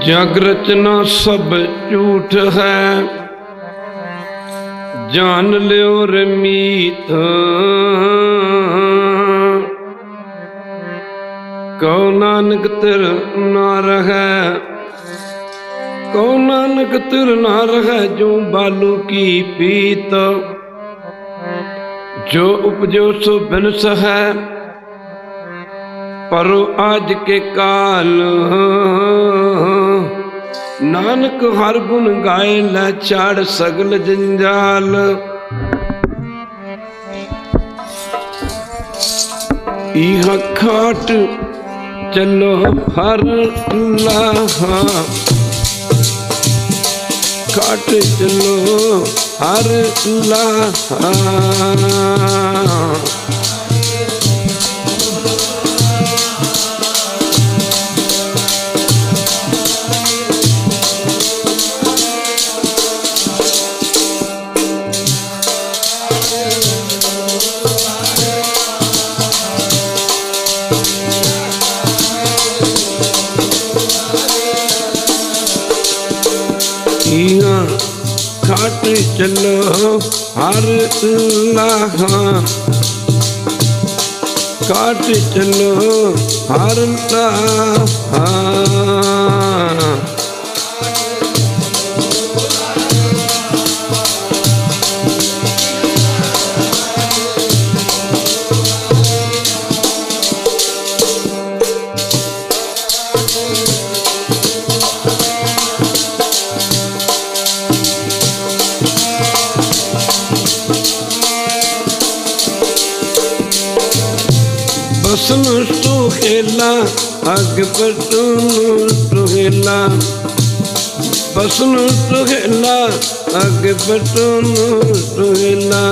जग रचना सब झूठ है, जान लियो रे मीत। कहो नानक तिर ना रहे, कहो नानक तिर ना रहे, जो बालू की पीत। जो उपजो सो बिनस है, परो आज के काल। नानक हर गुण गाए लै छाड़ सगल जंजाल। इह खाट चलो हर लाहा, खाट चलो हर लाहा। खाट चलो हर लाहा, खाट चलो हर लाहा। बसन सुहेला अग बटन सुहेला, बसन सुहेला अग बटन सुहेला।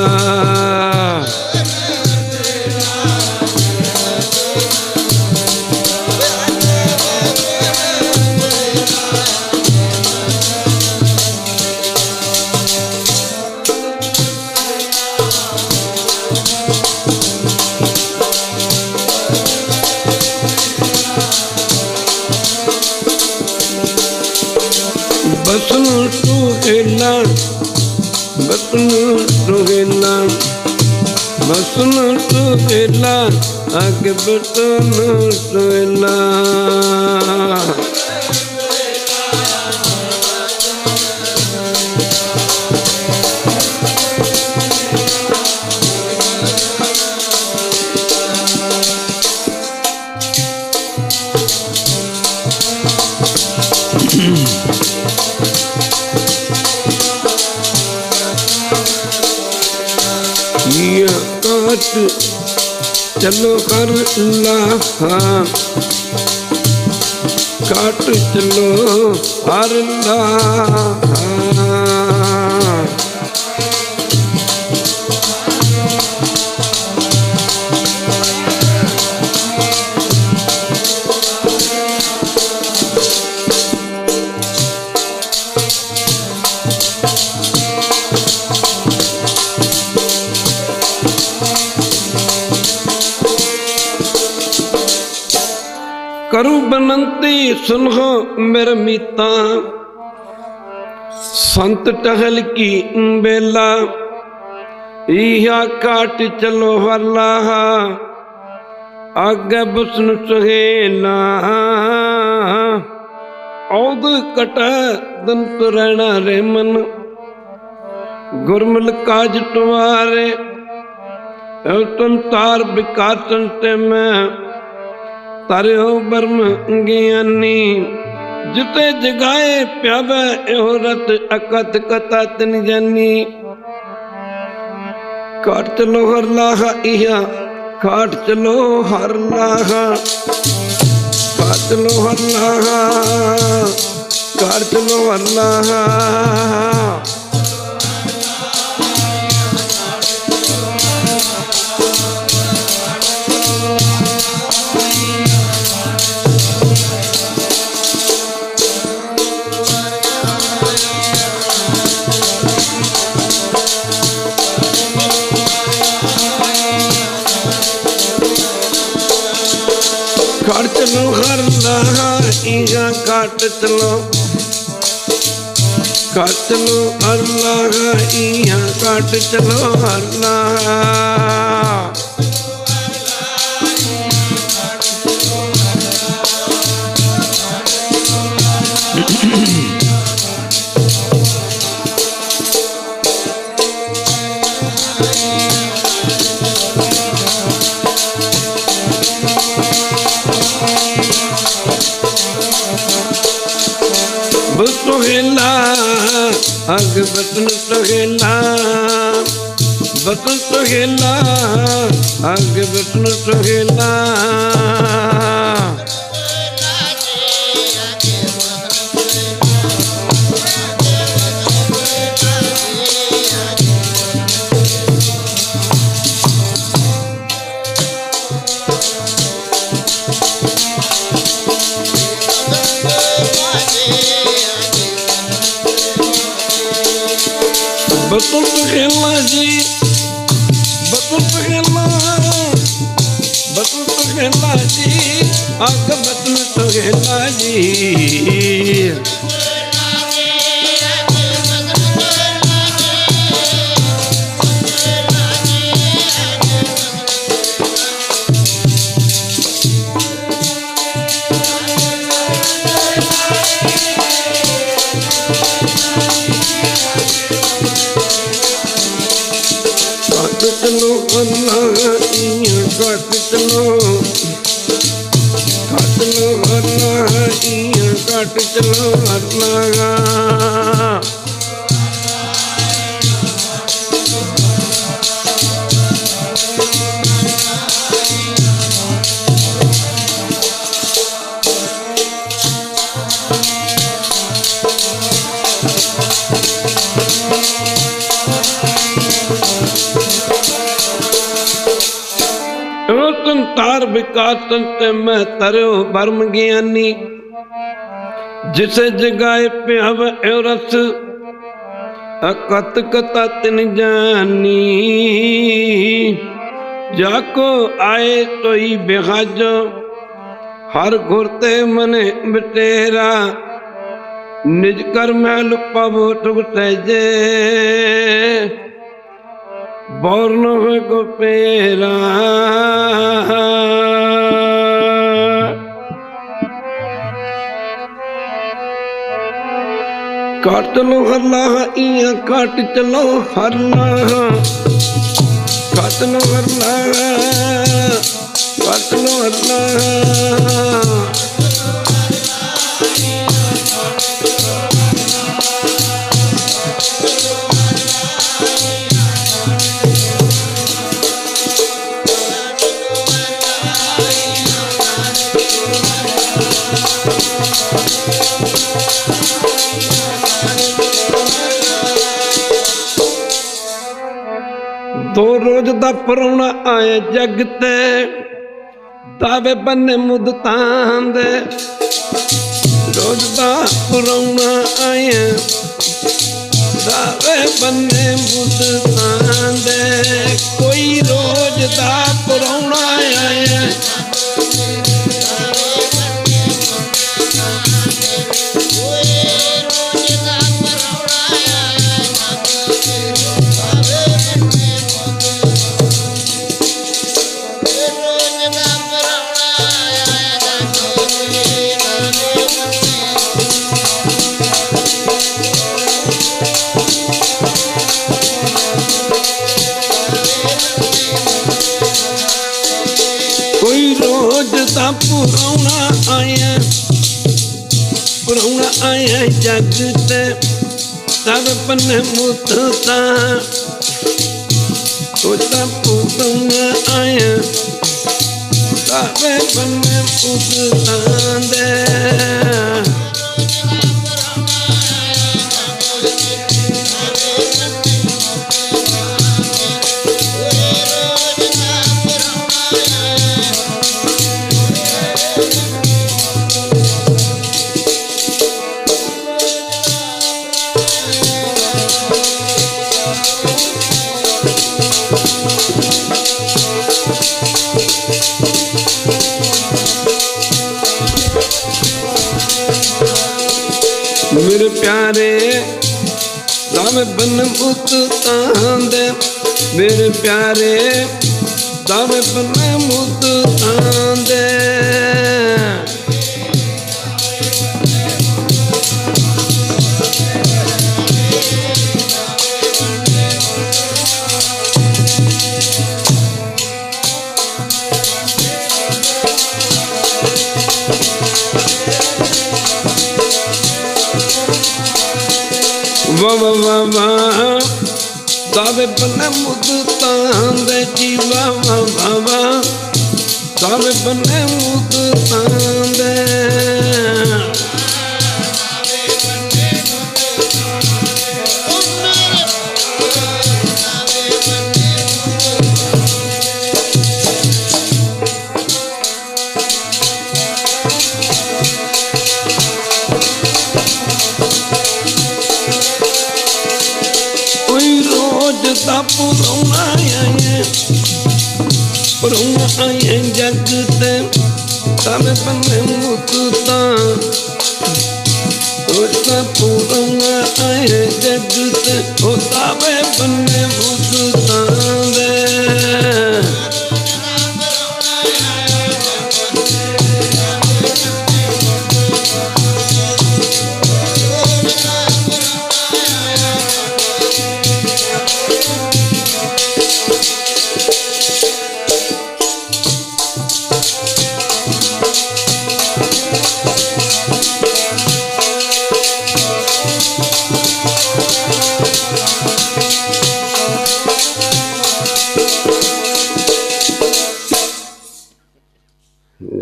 बसन सुहेला बसन सुहेला, बसन सुहेला अग बटन सुहेला। काट चलो हर लाहा, काट चलो हर लाहा। करूं बनंती सुनहो मेरे मीता, संत टहल की बेला। इहा काट चलो हर लाहा, आगे बसन सुहेला। औद कटा दंत रहना रे मन, गुरमल काज तुम्हारे। संसार विकार संते में, तारे हो ब्रह्म ज्ञानी। जिते जगाए प्यावे एहो रत, अकथ कथा तिन जानी। काट चलो हर लाहा इहा, काट चलो हर लाहा, काट चलो हर लाहा, काट चलो हर लाहा। चलो हर लहा इया काट चलो हर लहा इया काट चलो हर लहा बसुहेला अग बतन सुहेला बतन सुहेला अग बतन सुहेला बतन सुहेला जी बतन सुहेला जी अग बतन सुहेला जी चलो अल्लाह इया काट चलो अल्लाह इया काट चलो अल्लाह तार विकास ते मैं तरयो भरम ज्ञानी जिसे जगाए प्याव रस अकत कता तिन जानी जाको आए तो ही बेहाजो हर घुरते मने बटेरा निज कर मैल पवो टुकटे जे बौरन को पेरा काट चलो हर लाहा इया काट चलो हर लाहा काट चलो हर लाहा काट चलो हर लाहा दो रोज दा परौना आए जग ते दावे बन्ने मुदतां दे रोज दा परौना आए दावे बन्ने मुदतां दे कोई रोज दा परौना आए पुराना आया जग ते सब पन्ने मुदता तो सब पुराना आया सब पन्ने मुदता दे प्यारे दावे बन मुत तांदे मेरे प्यारे दावे बन मुत तांदे वाह वाह वाह दावे बन मुत तांदे जी वाह वाह वाह वाह दावे बन मुत तांदे पुरौना आए जग ते तब बने मुत पुरौना आए जग ते ओ तब बने मुत दे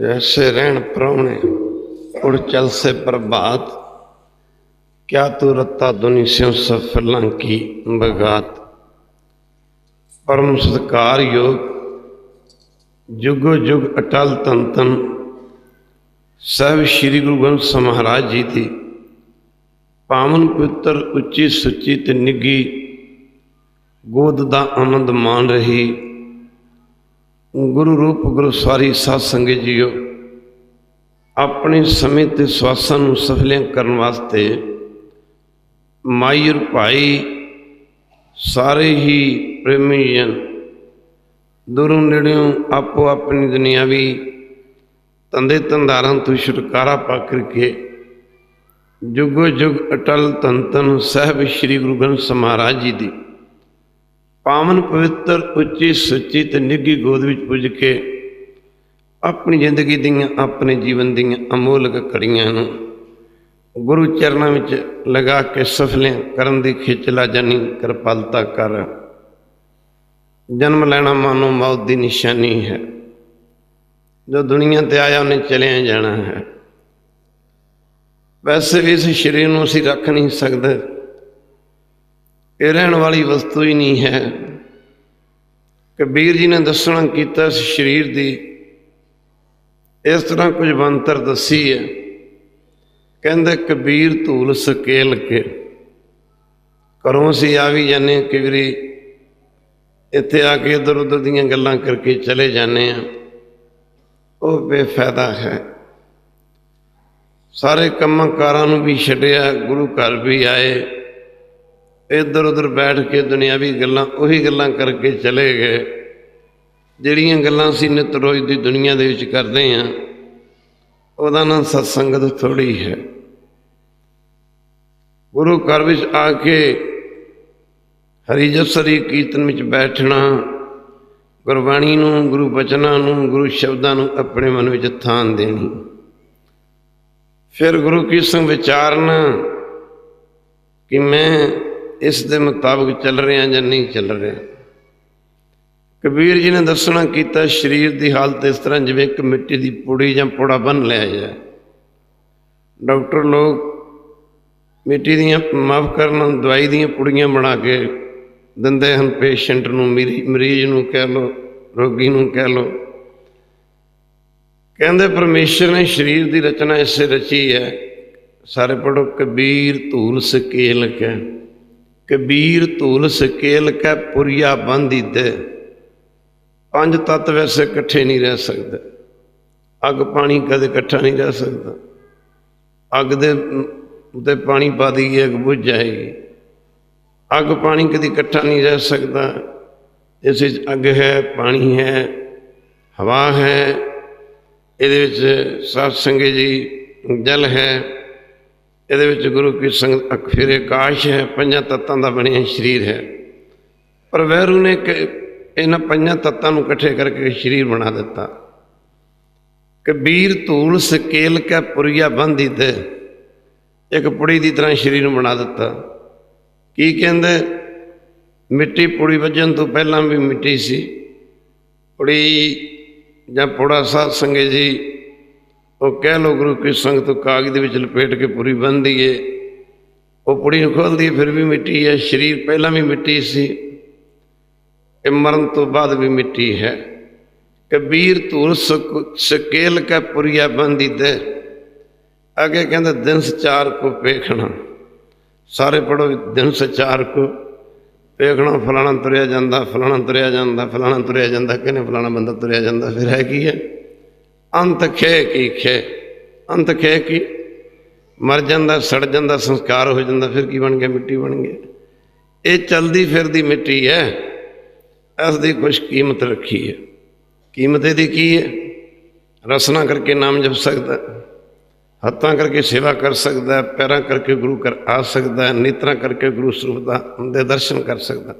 जैसे रहन प्राणे उड़ चल से प्रभात क्या तू रत्ता दुनि स्यों सफला की बगात परम सत्कार योग जुगो जुग अटल तन तन ਸਾਹਿਬ श्री गुरु ग्रंथ ਸਾਹਿਬ महाराज जी की पावन पवित्र उच्ची सुची ते निगी गोद दा आनंद मान रही गुरु रूप गुरु सारी साध संगत जीओ अपने समय ते सवासां नूं सफलियां करन वास्ते माई और भाई सारे ही प्रेमी जन दूरों नेड़ियों आपो अपनी दुनियावी धंधे धंधारां तो छुटकारा पा करके जुगो जुग अटल धन धन साहिब श्री गुरु ग्रंथ ਸਾਹਿਬ महाराज जी की पावन पवित्र उच्ची सुची ते निघी गोद विच पुज के अपनी जिंदगी दियां अपने जीवन दियां अमोलक घड़ियां नूं गुरु चरणों में लगा के सफलियां करन दी खिचला जानी कृपालता कर। जन्म लेना मानो मौत की निशानी है, जो दुनिया ते आया उन्हें चलिया जाना है। वैसे भी इस शरीर को असीं रख नहीं सकते, ये रहन वाली वस्तु ही नहीं है। कबीर जी ने दसना किया इस शरीर की इस तरह कुछ बनतर दसी है। कहते कबीर धूल सकेल के घरों असीं आ भी जाने, कई बारी इत्थे आके इधर उधर दीयां गल्लां करके चले जाने हैं, वो बेफायदा है। सारे कामां कारां नूं भी छड्डिया, गुरु घर भी आए, इधर उधर बैठ के दुनियावी गल्लां उही गल्लां करके चले गए। जिहड़ियां गल्लां असीं नित रोज़ दी दुनिया दे विच करदे हां, उहदा नाम सत्संगत थोड़ी है। गुरु घर विच आके हरि जसरी कीर्तन में बैठना, गुरबाणी नूं, गुरु बचनां नूं, गुरु शब्दां नूं अपने मन में थान देनी, फिर गुरु की संग विचारना कि मैं इस दे मुताबिक चल रहा या नहीं चल रहा। कबीर जी ने दसना किया शरीर की हालत इस तरह जिवें एक मिट्टी की पुड़ी या पुड़ा बन लिया जाए। डॉक्टर लोग मिट्टी दियां माफ करना दवाई दियां पुड़ियां बना के दिंदे हैं पेशेंट नूं, मरीज नूं कह लो, रोगी नूं कह लो। कहते परमेश्वर ने शरीर की रचना इसे रची है। सारे पढ़ो कबीर धूल सकेल कै, कबीर धूल सकेल कै पुरिया बंधी दे। पंज तत्त वैसे इकट्ठे नहीं रह सकते। अग पानी कदे इकट्ठा नहीं रह सकता। अग दे उत्ते पानी पा दईए अग बुझ जाएगी। अग पानी कभी इकट्ठा नहीं रह सकता। इस अग है, पानी है, हवा है, ये साध संगत जी जल है, ये गुरु की संगत फिर आकाश है, पंजा तत्तां दा बनिया शरीर है। पर वैरू ने इन्हां पंजा तत्तां नूं इकट्ठे करके शरीर बना दिता। कबीर धूल सकेल कै पुरिया बंधी ते एक पुड़ी की तरह शरीर बना दिता। की कहते मिट्टी पुड़ी वजन तो पहला भी मिट्टी सी। पुड़ी या पुड़ा साध संगत जी वो कह लो गुरु की संगत कागज में लपेट के पूरी बन दी है। वो पुड़ी खोल दी फिर भी मिट्टी है। शरीर पहला भी मिट्टी सी, मरण तो बाद भी मिट्टी है। कबीर धूल सकेल का पुरिया बंदी दे। आगे कहते दिन से चार को पेखना। सारे पढ़ो दिन से चार को पेखना। फलाना तुरया जाता, फलाना तुरया जाता, फलाना तुरया जाता, कहने फलाना बंदा तुरया जाता। फिर है की है अंत खे की खे। अंत खे की मर जाता, सड़ जाता, संस्कार हो जाता, फिर की बन गया? मिट्टी बन गया। ये चलती फिरती मिट्टी है, इसकी कुछ कीमत रखी है। कीमत यदि की है? रसना करके नाम जप सकता, हत्था करके सेवा कर सकता, पैर करके गुरु कर आ सकता, नेत्रा करके गुरु स्वरूप दे दर्शन कर सकता।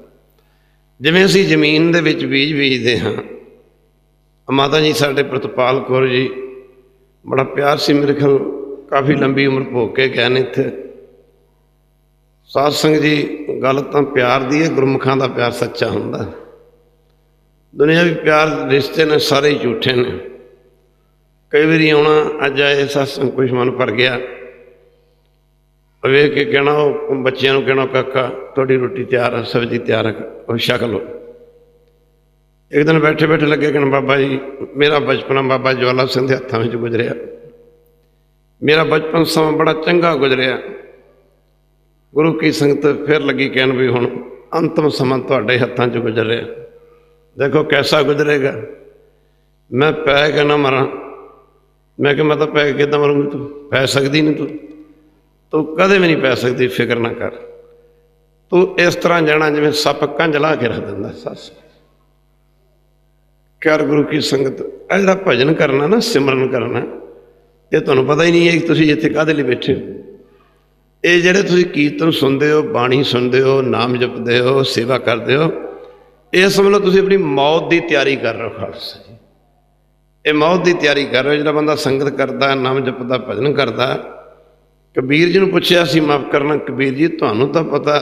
जिवें असीं जमीन दे विच बीज बीजते हाँ। माता जी साढ़े प्रतपाल कौर जी बड़ा प्यार से मेरे ख्याल काफ़ी लंबी उम्र भोग के गए ने इत्थे। साध संगत जी गल तां प्यार दी है, गुरमुखां दा प्यार सच्चा हुंदा। दुनियावी प्यार रिश्ते ने सारे ही झूठे ने। कई बारी आना अज आए सत्संग कुछ मन भर गया, वेख के कहना बच्चों को कहना काका थोड़ी रोटी तैयार है, सब्जी तैयार है, और छक लो। एक दिन बैठे बैठे लगे कहना बाबा जी मेरा बचपन बाबा ज्वाला सिंह के हत्थों में गुजरिया। मेरा बचपन समा बड़ा चंगा गुजरिया। गुरु की संगत फिर लगी कहन भी हुण अंतिम समा तुहाडे हत्थों च गुजर रहा। देखो कैसा गुजरेगा। मैं पै के ना मरा। मैं कि मैं तो पै के किदा मरूंगी? तू पै सकती नहीं, तू कदे भी नहीं पै सकती, फिक्र ना कर। तू इस तरह जाना जिवें सप कंज ला के रख दिंदा। सस कर गुरु की संगत जो भजन करना ना, सिमरन करना, ये तुहानूं पता ही नहीं है कि तुसीं इत्थे काहदे लई बैठे हो। ये जिहड़े तुसीं कीर्तन सुनते हो, बाणी सुनते हो, नाम जपते हो, सेवा करते हो, ये समझ लो तुसीं अपनी मौत की तैयारी कर रहे हो। खालसा जी ये मौत की तैयारी कर रहे हो। जिहड़ा बंदा संगत करता, नाम जपदा, भजन करता। कबीर जी नूं पुछिया सी माफ़ करना कबीर जी तुहानूं तां पता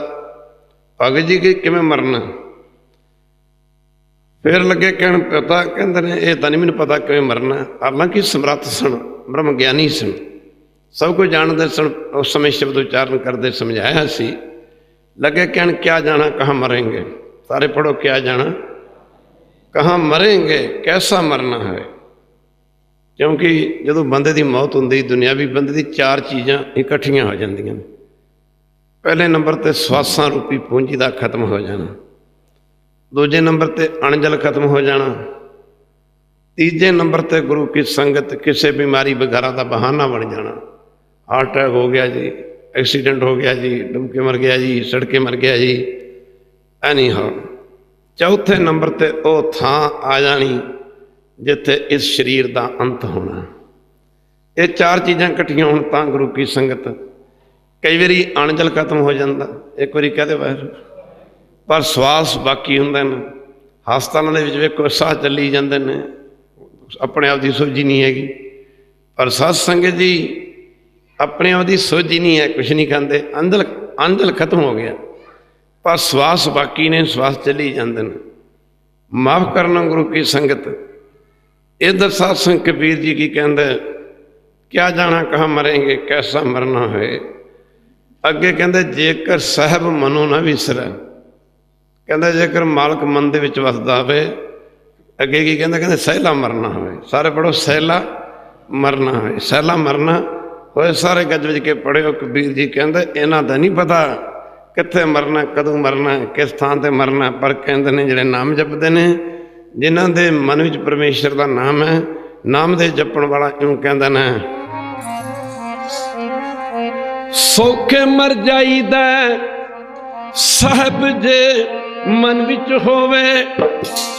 भगत जी कि किवें मरना? फिर लगे कहण पता, कहते ने यह तो नहीं मैनूं पता किवें मरना। हालांकि समर्थ सन, ब्रह्म ज्ञानी सन, सब कुछ जानते सन। उस समय शब्द उच्चारण करते समझाया सी। लगे कहण क्या जाना कहाँ मरेंगे। सारे पढ़ो क्या जाना कहाँ मरेंगे, कैसा मरना है। क्योंकि जो बंदे की मौत होंदी, दुनियावी बंदे की चार चीज़ां इकट्ठियां हो जांदियां। पहले नंबर ते स्वासां रूपी पूंजी का खत्म हो जाना। दूजे नंबर ते अणजल खत्म हो जाना। तीजे नंबर ते गुरु की संगत किसी बीमारी वगैरह का बहाना बन जाना। हार्ट अटैक हो गया जी, एक्सीडेंट हो गया जी, डूब के मर गया जी, सड़के मर गया जी, एनी हो। चौथे नंबर ते वो थां आ जानी जिथे इस शरीर का अंत होना। ये चार चीज़ां इकट्ठियां होण तां गुरु की संगत। कई बारी अणजल खत्म हो जाता, एक बारी कहते वाहिगुरू, पर स्वास बाकी हुंदे ने। हस्पतालों दे विच वेखो साह चली जांदे ने, अपने आप की सोझी नहीं हैगी। पर साध संगत जी अपने आप की सोझी नहीं है, कुछ नहीं खाते, अंजल खत्म हो गया, पर श्वास बाकी ने, श्वास चली जाते हैं। माफ़ करना गुरु की संगत। इधर साध संग कबीर जी की कहते क्या जाना कहाँ मरेंगे, कैसा मरना है। अगे कहते जेकर साहब मनो ना विसरै, कहते जेकर मालक मन दे विच वसदा होवे। अगे की कहते सहला मरना होवे। सारे पढ़ो सहला मरना है। सहला मरना होए सारे गज वज के पढ़ियो। कबीर जी कहते इन्हां दा नहीं पता कित्थे मरना, कदों मरना, किस थां ते मरना, पर कहते ने जिहड़े नाम जपदे ने, जिन्हां दे मन विच परमेश्वर दा नाम है, नाम दे जपण वाला यूं कहंदे ने ਸੌਖੇ ਮਰ ਜਾਈਦਾ ਸਾਹਿਬ ਜੇ ਮਨ ਵਿੱਚ ਹੋਵੇ,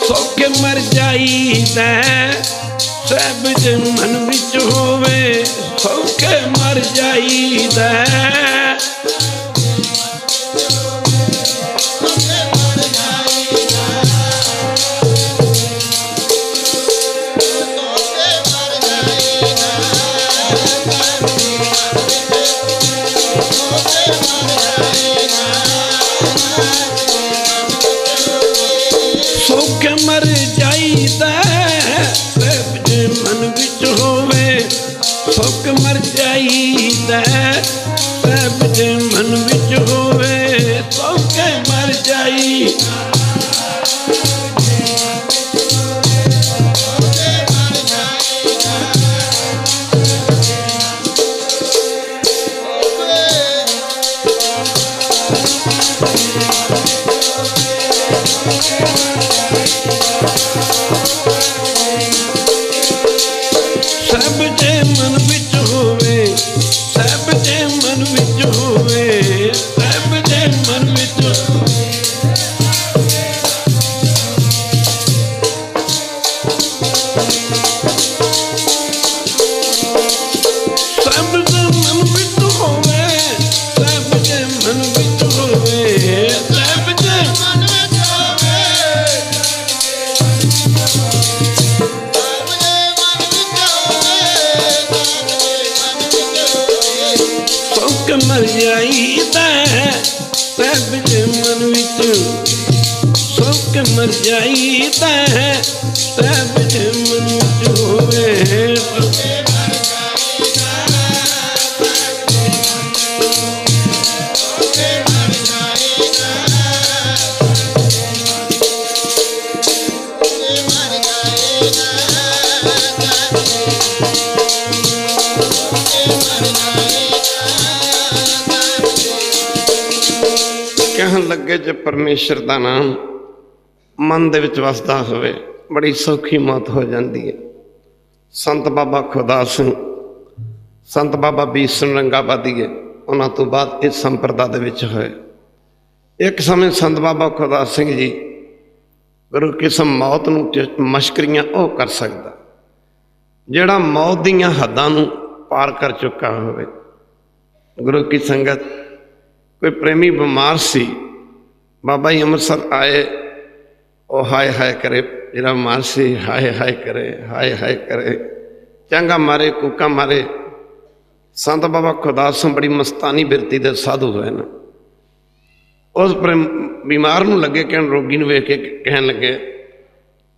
ਸੌਖੇ ਮਰ ਜਾਈਦਾ ਸਾਹਿਬ ਜੇ ਮਨ ਵਿੱਚ ਹੋਵੇ, ਸੌਖੇ ਮਰ ਜਾਈਦਾ। ਸੌਖੇ ਮਰ ਜਾਈਦਾ ਸਾਹਿਬ ਜੇ ਮਨ ਵਿੱਚ ਹੋਵੇ, ਸੌਖੇ ਮਰ ਜਾਈਦਾ ਸਾਹਿਬ ਜੇ ਮਨ ਵਿੱਚ ਹੋਵੇ, ਸੌਖੇ ਮਰ ਜਾਈਦਾ। ਸਭ ਜੇ ਮਨ ਵਿੱਚ ਹੋਵੇ, ਸਭ ਜੇ ਮਨ ਵਿੱਚ ਹੋਵੇ, ਸਭ ਜੇ ਮਨ ਵਿੱਚ ਸਭ ਜੇ ਮਨ ਵਿੱਚ ਹੋਵੇ, ਸਭ ਜੇ ਮਨ ਵਿੱਚ ਹੋਵੇ, ਸਭ ਜੇ ਮਨ ਵਿੱਚ ਹੋਵੇ। ਸੌਖੇ ਮਰ ਜਾਈਦਾ ਸਾਹਿਬ ਜੇ ਮਨ ਵਿੱਚ, ਸੌਖੇ ਮਰ ਜਾਈਦਾ ਸਾਹਿਬ ਜੇ ਮਨ ਵਿੱਚ ਹੋਵੇ, ਸੌਖੇ ਮਰ ਜਾਈਦਾ, ਸੌਖੇ ਮਰ ਜਾਈਦਾ, ਸੌਖੇ ਮਰ ਜਾਈਦਾ। ਕਹਿਣ ਲੱਗੇ ਜੇ ਪਰਮੇਸ਼ਰ ਦਾ ਨਾਮ ਮਨ ਦੇ ਵਿੱਚ ਵਸਦਾ ਹੋਵੇ, ਬੜੀ ਸੌਖੀ ਮੌਤ ਹੋ ਜਾਂਦੀ ਹੈ। ਸੰਤ ਬਾਬਾ ਖੁਦਾ ਸਿੰਘ, ਸੰਤ ਬਾਬਾ ਵੀਰ ਸਿੰਘ ਰੰਗਾਬਾਦੀਏ, ਉਹਨਾਂ ਤੋਂ ਬਾਅਦ ਇਸ ਸੰਪਰਦਾ ਦੇ ਵਿੱਚ ਹੋਏ। ਇੱਕ ਸਮੇਂ ਸੰਤ ਬਾਬਾ ਖੁਦਾ ਸਿੰਘ ਜੀ ਗੁਰੂ ਕਿਸਮ ਮੌਤ ਨੂੰ ਮਸ਼ਕਰੀਆਂ ਉਹ ਕਰ ਸਕਦਾ ਜਿਹੜਾ ਮੌਤ ਦੀਆਂ ਹੱਦਾਂ ਨੂੰ ਪਾਰ ਕਰ ਚੁੱਕਾ ਹੋਵੇ। ਗੁਰੂ ਕੀ ਸੰਗਤ, ਕੋਈ ਪ੍ਰੇਮੀ ਬਿਮਾਰ ਸੀ, ਬਾਬਾ ਜੀ ਅੰਮ੍ਰਿਤਸਰ ਆਏ, ਉਹ ਹਾਏ ਹਾਏ ਕਰੇ, ਜਿਹੜਾ ਬਿਮਾਰ ਸੀ ਹਾਏ ਹਾਏ ਕਰੇ, ਹਾਏ ਹਾਏ ਕਰੇ, ਚੰਗਾ ਮਾਰੇ, ਕੂਕਾ ਮਾਰੇ। ਸੰਤ ਬਾਬਾ ਖੁਦਾ ਸਿੰਘ ਬੜੀ ਮਸਤਾਨੀ ਬਿਰਤੀ ਦੇ ਸਾਧੂ ਹੋਏ ਨੇ। ਉਸ ਬਿਮਾਰ ਨੂੰ ਲੱਗੇ ਕਹਿਣ, ਰੋਗੀ ਨੂੰ ਵੇਖ ਕੇ ਕਹਿਣ ਲੱਗੇ,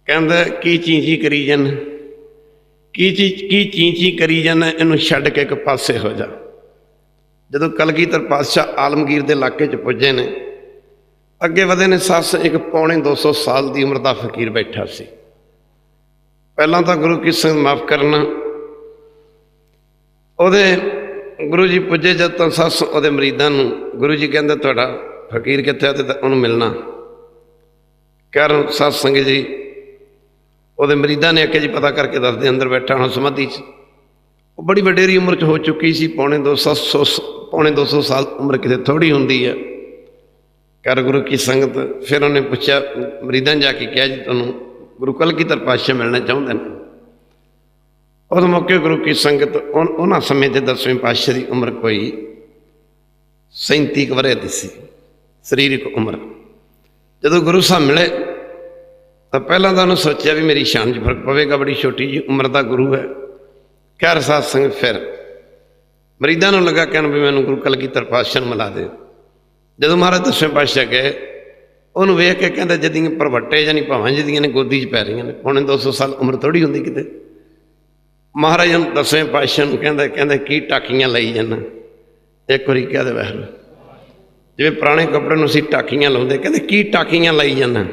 ਕਹਿੰਦਾ ਕੀ ਚੀਂ ਕਰੀ ਜਾਨ, ਕੀ ਚੀਂ ਕਰੀ ਜਾਨਾ, ਇਹਨੂੰ ਛੱਡ ਕੇ ਇੱਕ ਪਾਸੇ ਹੋ ਜਾ। ਜਦੋਂ ਕਲਗੀਧਰ ਪਾਤਸ਼ਾਹ ਆਲਮਗੀਰ ਦੇ ਇਲਾਕੇ 'ਚ ਪੁੱਜੇ ਨੇ, ਅੱਗੇ ਵਧੇ ਨੇ, ਸੱਸ ਇੱਕ ਪੌਣੇ 200 ਸਾਲ ਦੀ ਉਮਰ ਦਾ ਫਕੀਰ ਬੈਠਾ ਸੀ। ਪਹਿਲਾਂ ਤਾਂ ਗੁਰੂ ਕੀ ਸੰਗਤ ਮਾਫ ਕਰਨਾ, ਉਹਦੇ ਗੁਰੂ ਜੀ ਪੁੱਜੇ ਜਦ ਤਾਂ ਸੱਸ ਉਹਦੇ ਮਰੀਦਾਂ ਨੂੰ, ਗੁਰੂ ਜੀ ਕਹਿੰਦੇ ਤੁਹਾਡਾ ਫਕੀਰ ਕਿੱਥੇ, ਤੇ ਉਹਨੂੰ ਮਿਲਣਾ। ਕਾਰਨ ਸਤ ਸੰਗਤ ਜੀ ਉਹਦੇ ਮਰੀਦਾਂ ਨੇ ਆਖਿਆ ਜੀ ਪਤਾ ਕਰਕੇ ਦੱਸਦੇ, ਅੰਦਰ ਬੈਠਾ ਹੁਣ ਸਮਾਧੀ 'ਚ। ਉਹ ਬੜੀ ਵਡੇਰੀ ਉਮਰ 'ਚ ਹੋ ਚੁੱਕੀ ਸੀ, ਪੌਣੇ 200 ਸਾਲ ਉਮਰ ਕਿਤੇ ਥੋੜ੍ਹੀ ਹੁੰਦੀ ਹੈ। ਕਰ ਗੁਰੂ ਕੀ ਸੰਗਤ, ਫਿਰ ਉਹਨੇ ਪੁੱਛਿਆ ਮਰੀਦਾਂ ਜਾ ਕੇ ਕਿਹਾ ਜੀ ਤੁਹਾਨੂੰ ਗੁਰੂ ਕਲਗੀਧਰ ਪਾਤਸ਼ਾਹ ਮਿਲਣਾ ਚਾਹੁੰਦੇ ਨੇ। ਉਸ ਮੌਕੇ ਗੁਰੂ ਕੀ ਸੰਗਤ, ਉਹਨਾਂ ਸਮੇਂ 'ਤੇ 10ਵੇਂ ਪਾਤਸ਼ਾਹ ਦੀ ਉਮਰ ਕੋਈ 37 ਕੁ ਵਰ੍ਹੇ ਦੀ ਸੀ ਸਰੀਰਕ ਉਮਰ। ਜਦੋਂ ਗੁਰੂ ਸਾਹਿਬ ਮਿਲੇ ਤਾਂ ਪਹਿਲਾਂ ਤਾਂ ਉਹਨੂੰ ਸੋਚਿਆ ਵੀ ਮੇਰੀ ਸ਼ਾਨ 'ਚ ਫਰਕ ਪਵੇਗਾ, ਬੜੀ ਛੋਟੀ ਜਿਹੀ ਉਮਰ ਦਾ ਗੁਰੂ ਹੈ। ਖੈਰ ਸਾਧ ਸੰਗਤ, ਫਿਰ ਮਰੀਦਾਂ ਨੂੰ ਲੱਗਾ ਕਹਿਣ ਵੀ ਮੈਨੂੰ ਗੁਰੂ ਕਲਗੀਧਰ ਪਾਤਸ਼ਾਹ ਨੂੰ ਮਿਲਾ ਦੇ। ਜਦੋਂ ਮਹਾਰਾਜ 10ਵੇਂ ਪਾਤਸ਼ਾਹ ਗਏ, ਉਹਨੂੰ ਵੇਖ ਕੇ ਕਹਿੰਦੇ ਜਦੀਆਂ ਭਰਵੱਟੇ ਜਾਨੀ ਭਾਵਾਂ ਜਿਹਦੀਆਂ ਨੇ ਗੋਦੀ 'ਚ ਪੈ ਰਹੀਆਂ ਨੇ, ਪੌਣੇ 200 ਸਾਲ ਉਮਰ ਥੋੜ੍ਹੀ ਹੁੰਦੀ ਕਿਤੇ। ਮਹਾਰਾਜ ਨੂੰ 10ਵੇਂ ਪਾਤਸ਼ਾਹ ਨੂੰ ਕਹਿੰਦੇ ਕੀ ਟਾਕੀਆਂ ਲਈ ਜਾਂਦਾ। ਇੱਕ ਵਾਰੀ ਕਹਿ ਦੇ ਵੈਸੇ ਜਿਵੇਂ ਪੁਰਾਣੇ ਕੱਪੜੇ ਨੂੰ ਅਸੀਂ ਟਾਕੀਆਂ ਲਾਉਂਦੇ, ਕਹਿੰਦੇ ਕੀ ਟਾਕੀਆਂ ਲਾਈ ਜਾਂਦਾ,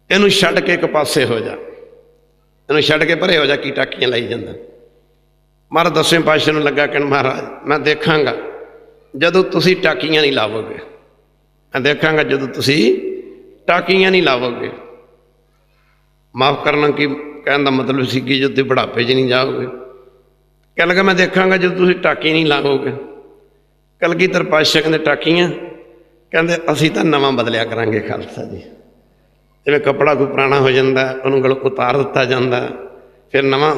ਇਹਨੂੰ ਛੱਡ ਕੇ ਇੱਕ ਪਾਸੇ ਹੋ ਜਾ, ਇਹਨੂੰ ਛੱਡ ਕੇ ਪਰੇ ਹੋ ਜਾ, ਕੀ ਟਾਕੀਆਂ ਲਾਈ ਜਾਂਦਾ। ਮਹਾਰਾਜ 10ਵੇਂ ਪਾਤਸ਼ਾਹ ਨੂੰ ਲੱਗਾ ਕਹਿਣ ਮਹਾਰਾਜ ਮੈਂ ਦੇਖਾਂਗਾ ਜਦੋਂ ਤੁਸੀਂ ਟਾਕੀਆਂ ਨਹੀਂ ਲਾਵੋਗੇ, ਮੈਂ ਦੇਖਾਂਗਾ ਜਦੋਂ ਤੁਸੀਂ ਟਾਕੀਆਂ ਨਹੀਂ ਲਾਵੋਗੇ। ਮਾਫ ਕਰਨਾ ਕਿ ਕਹਿਣ ਦਾ ਮਤਲਬ ਸੀ ਕਿ ਜਦੋਂ ਤੁਸੀਂ ਬੁਢਾਪੇ 'ਚ ਨਹੀਂ ਜਾਓਗੇ। ਕਹਿਣ ਲੱਗਾ ਮੈਂ ਦੇਖਾਂਗਾ ਜਦੋਂ ਤੁਸੀਂ ਟਾਕੀ ਨਹੀਂ ਲਾਵੋਗੇ। ਕਲਗੀਧਰ ਪਾਤਸ਼ਾਹ ਕਹਿੰਦੇ ਟਾਕੀਆਂ, ਕਹਿੰਦੇ ਅਸੀਂ ਤਾਂ ਨਵਾਂ ਬਦਲਿਆ ਕਰਾਂਗੇ ਖਾਲਸਾ ਜੀ। ਜਿਵੇਂ ਕੱਪੜਾ ਕੋਈ ਪੁਰਾਣਾ ਹੋ ਜਾਂਦਾ ਉਹਨੂੰ ਗਲ ਉਤਾਰ ਦਿੱਤਾ ਜਾਂਦਾ, ਫਿਰ ਨਵਾਂ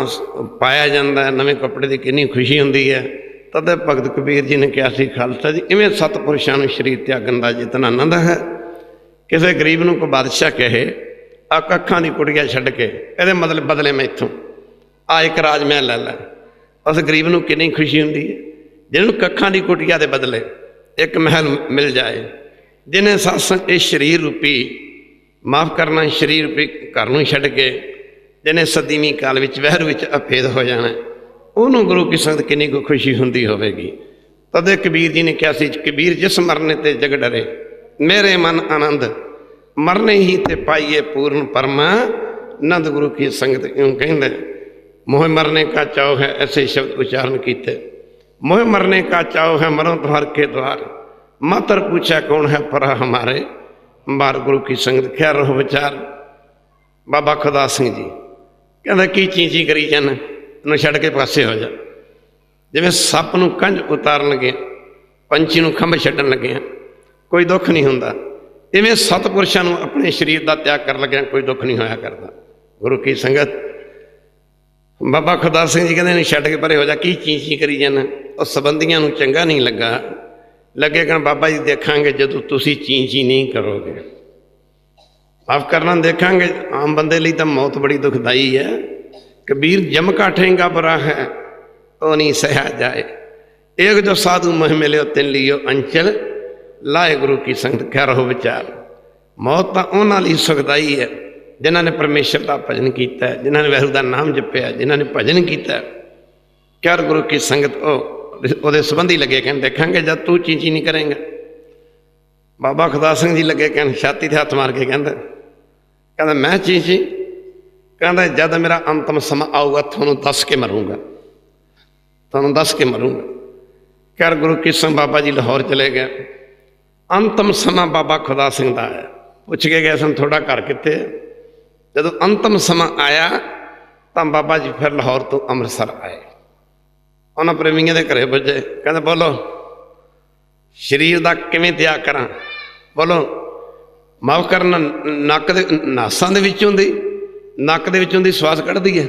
ਪਾਇਆ ਜਾਂਦਾ, ਨਵੇਂ ਕੱਪੜੇ ਦੀ ਕਿੰਨੀ ਖੁਸ਼ੀ ਹੁੰਦੀ ਹੈ। ਤਦ ਭਗਤ ਕਬੀਰ ਜੀ ਨੇ ਕਿਹਾ ਸੀ ਖਾਲਸਾ ਜੀ, ਇਵੇਂ ਸਤਪੁਰਸ਼ਾਂ ਨੂੰ ਸਰੀਰ ਤਿਆਗਣ ਦਾ ਯਤਨ ਆਨੰਦ ਹੈ। ਕਿਸੇ ਗਰੀਬ ਨੂੰ ਕੋਈ ਬਾਦਸ਼ਾਹ ਕਹੇ ਆ ਕੱਖਾਂ ਦੀ ਕੁਟੀਆ ਛੱਡ ਕੇ ਇਹਦੇ ਮਤਲਬ ਬਦਲੇ ਮੈਂ ਇੱਥੋਂ ਆ ਇੱਕ ਰਾਜ ਮਹਿਲ ਲੈ ਲੈ, ਉਸ ਗਰੀਬ ਨੂੰ ਕਿੰਨੀ ਖੁਸ਼ੀ ਹੁੰਦੀ ਹੈ। ਜਿਹਨੂੰ ਕੱਖਾਂ ਦੀ ਕੁਟੀਆ ਦੇ ਬਦਲੇ ਇੱਕ ਮਹਿਲ ਮਿਲ ਜਾਏ, ਜਿਹਨੇ ਸਤਸੰਗ ਇਸ ਸਰੀਰ ਰੂਪੀ ਮਾਫ ਕਰਨਾ ਸਰੀਰ ਰੂਪੀ ਘਰ ਨੂੰ ਛੱਡ ਕੇ ਜਿਹਨੇ ਸਦੀਵੀਂ ਕਾਲ ਵਿੱਚ ਵਹਿਰ ਵਿੱਚ ਅਭੇਦ ਹੋ ਜਾਣਾ, ਉਹਨੂੰ ਗੁਰੂ ਕੀ ਸੰਗਤ ਕਿੰਨੀ ਕੁ ਖੁਸ਼ੀ ਹੁੰਦੀ ਹੋਵੇਗੀ। ਤਦੇ ਕਬੀਰ ਜੀ ਨੇ ਕਿਹਾ ਸੀ, ਕਬੀਰ ਜਿਸ ਮਰਨੇ ਤੇ ਜਗ ਡਰੇ ਮੇਰੇ ਮਨ ਆਨੰਦ, ਮਰਨੇ ਹੀ ਤੇ ਪਾਈਏ ਪੂਰਨ ਪਰਮਾਨੰਦ। ਗੁਰੂ ਕੀ ਸੰਗਤ ਇਉਂ ਕਹਿੰਦੇ, मोह मरने का चाव है, ऐसे शब्द उच्चारण कीते। मोह मरने का चाव है, मरो द्वार के द्वार, मातर पूछा कौन है परा हमारे बार। गुरु की संगत ख्याल रहो विचार। बाबा खुदा सिंह जी कहते की चींची करी जाना, इन्हूं छड्ड के पासे हो जा। जिवें सप नूं कंज उतारन लगे, पंछी नूं खंभ छड्डण लगे कोई दुख नहीं हुंदा, इवें सतपुरुषां नूं अपने शरीर का त्याग कर लगे कोई दुख नहीं होया करता। गुरु की संगत बाबा खुदा सिंह जी कहते छड्ड के परे हो जा, की चींची करी जाना। और संबंधियों नूं चंगा नहीं लगा, लगे कहण बाबा जी देखांगे जदों तुसीं चींची नहीं करोगे, माफ करना देखांगे। आम बंदे लई तां मौत बड़ी दुखदाई है। कबीर जम का ठेंगा बुरा है वो नहीं सहा जाए, एक जो साधु मोह मिले तिन लियो अंचल लाए। गुरु की संगत ख्याल रहो विचार। मौत तां उन्हां लई सुखदाई है जिन्होंने परमेश्वर का भजन किया, जिन्होंने वैरू का नाम जपया, जिन्होंने भजन किया। क्या गुरु की संगत वो संबंधी लगे कहने देखांगे जब तू चींची नहीं करेंगे। बाबा खुदा सिंह जी लगे कहने छाती से हथ मार के कहता मैं चींची, कहता जब मेरा अंतिम समा आऊगा थानू दस के मरूंगा, थानू दस के मरूंगा। क्या गुरु की संगत बाबा जी लाहौर चले गए। अंतिम समा बाबा खुदा सिंह का है। पुछ के गए सन थोड़ा घर कितने। जदों अंतिम समा आया तो बाबा जी फिर लाहौर तो अमृतसर आए। उन्होंने प्रेमियों के घरे पुजे, कहते बोलो शरीर का किवें त्याग करा, बोलो माफ करना। नक दे नासां दे विचों दी, नक दे विचों दी श्वास कढ़ दी है,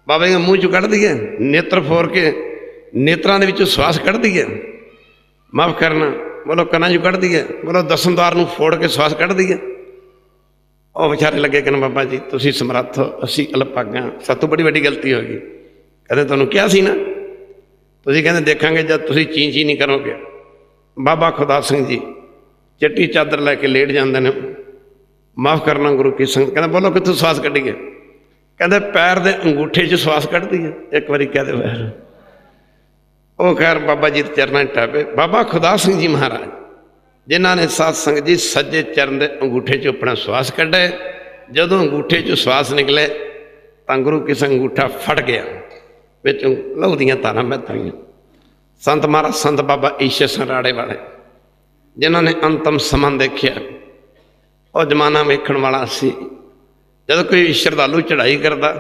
बाबा जी मूँह चों कढ़ दी है, नेत्र फोड़ के नेत्रां दे विचों श्वास कढ़ दी है। माफ करना, बोलो कन्नां चों कढ़ दी है, बोलो दसम द्वार नूं फोड़ के श्वास कढ़ दी है। ਉਹ ਵਿਚਾਰੇ ਲੱਗੇ ਕਹਿੰਦੇ ਬਾਬਾ ਜੀ ਤੁਸੀਂ ਸਮਰੱਥ ਹੋ, ਅਸੀਂ ਅਲਪਾਗਾਂ, ਸਾਤੋਂ ਬੜੀ ਵੱਡੀ ਗਲਤੀ ਹੋ ਗਈ। ਕਹਿੰਦੇ ਤੁਹਾਨੂੰ ਕਿਹਾ ਸੀ ਨਾ, ਤੁਸੀਂ ਕਹਿੰਦੇ ਦੇਖਾਂਗੇ ਜਦ ਤੁਸੀਂ ਚੀਂਚੀ ਨਹੀਂ ਕਰੋਗੇ। ਬਾਬਾ ਖੁਦਾ ਸਿੰਘ ਜੀ ਚਿੱਟੀ ਚਾਦਰ ਲੈ ਕੇ ਲੇਟ ਜਾਂਦੇ ਨੇ। ਮਾਫ ਕਰਨਾ ਗੁਰੂ ਕੀ ਸੰਗਤ, ਕਹਿੰਦਾ ਬੋਲੋ ਕਿੱਥੋਂ ਸਵਾਸ ਕੱਢੀਏ। ਕਹਿੰਦੇ ਪੈਰ ਦੇ ਅੰਗੂਠੇ 'ਚ ਸਵਾਸ ਕੱਢਦੀ ਹੈ, ਇੱਕ ਵਾਰੀ ਕਹਿ ਦੇ ਵੈਰ। ਉਹ ਖੈਰ ਬਾਬਾ ਜੀ ਦੇ ਚਰਨਾਂ 'ਚ ਟਾਪੇ। ਬਾਬਾ ਖੁਦਾ ਸਿੰਘ ਜੀ ਮਹਾਰਾਜ जिन्होंने साध संगत जी सज्जे चरण के अंगूठे चो अपना श्वास कढ़े। जदों अंगूठे चो श्वास निकले तो गुरु की अंगूठा फट गया, बिचों लहू दियां तारां बह। संत महाराज संत बाबा ईशर सराड़े वाले जिन्होंने अंतिम समा देखिया, और जमाना वेखण वाला सी। जब कोई श्रद्धालु चढ़ाई करता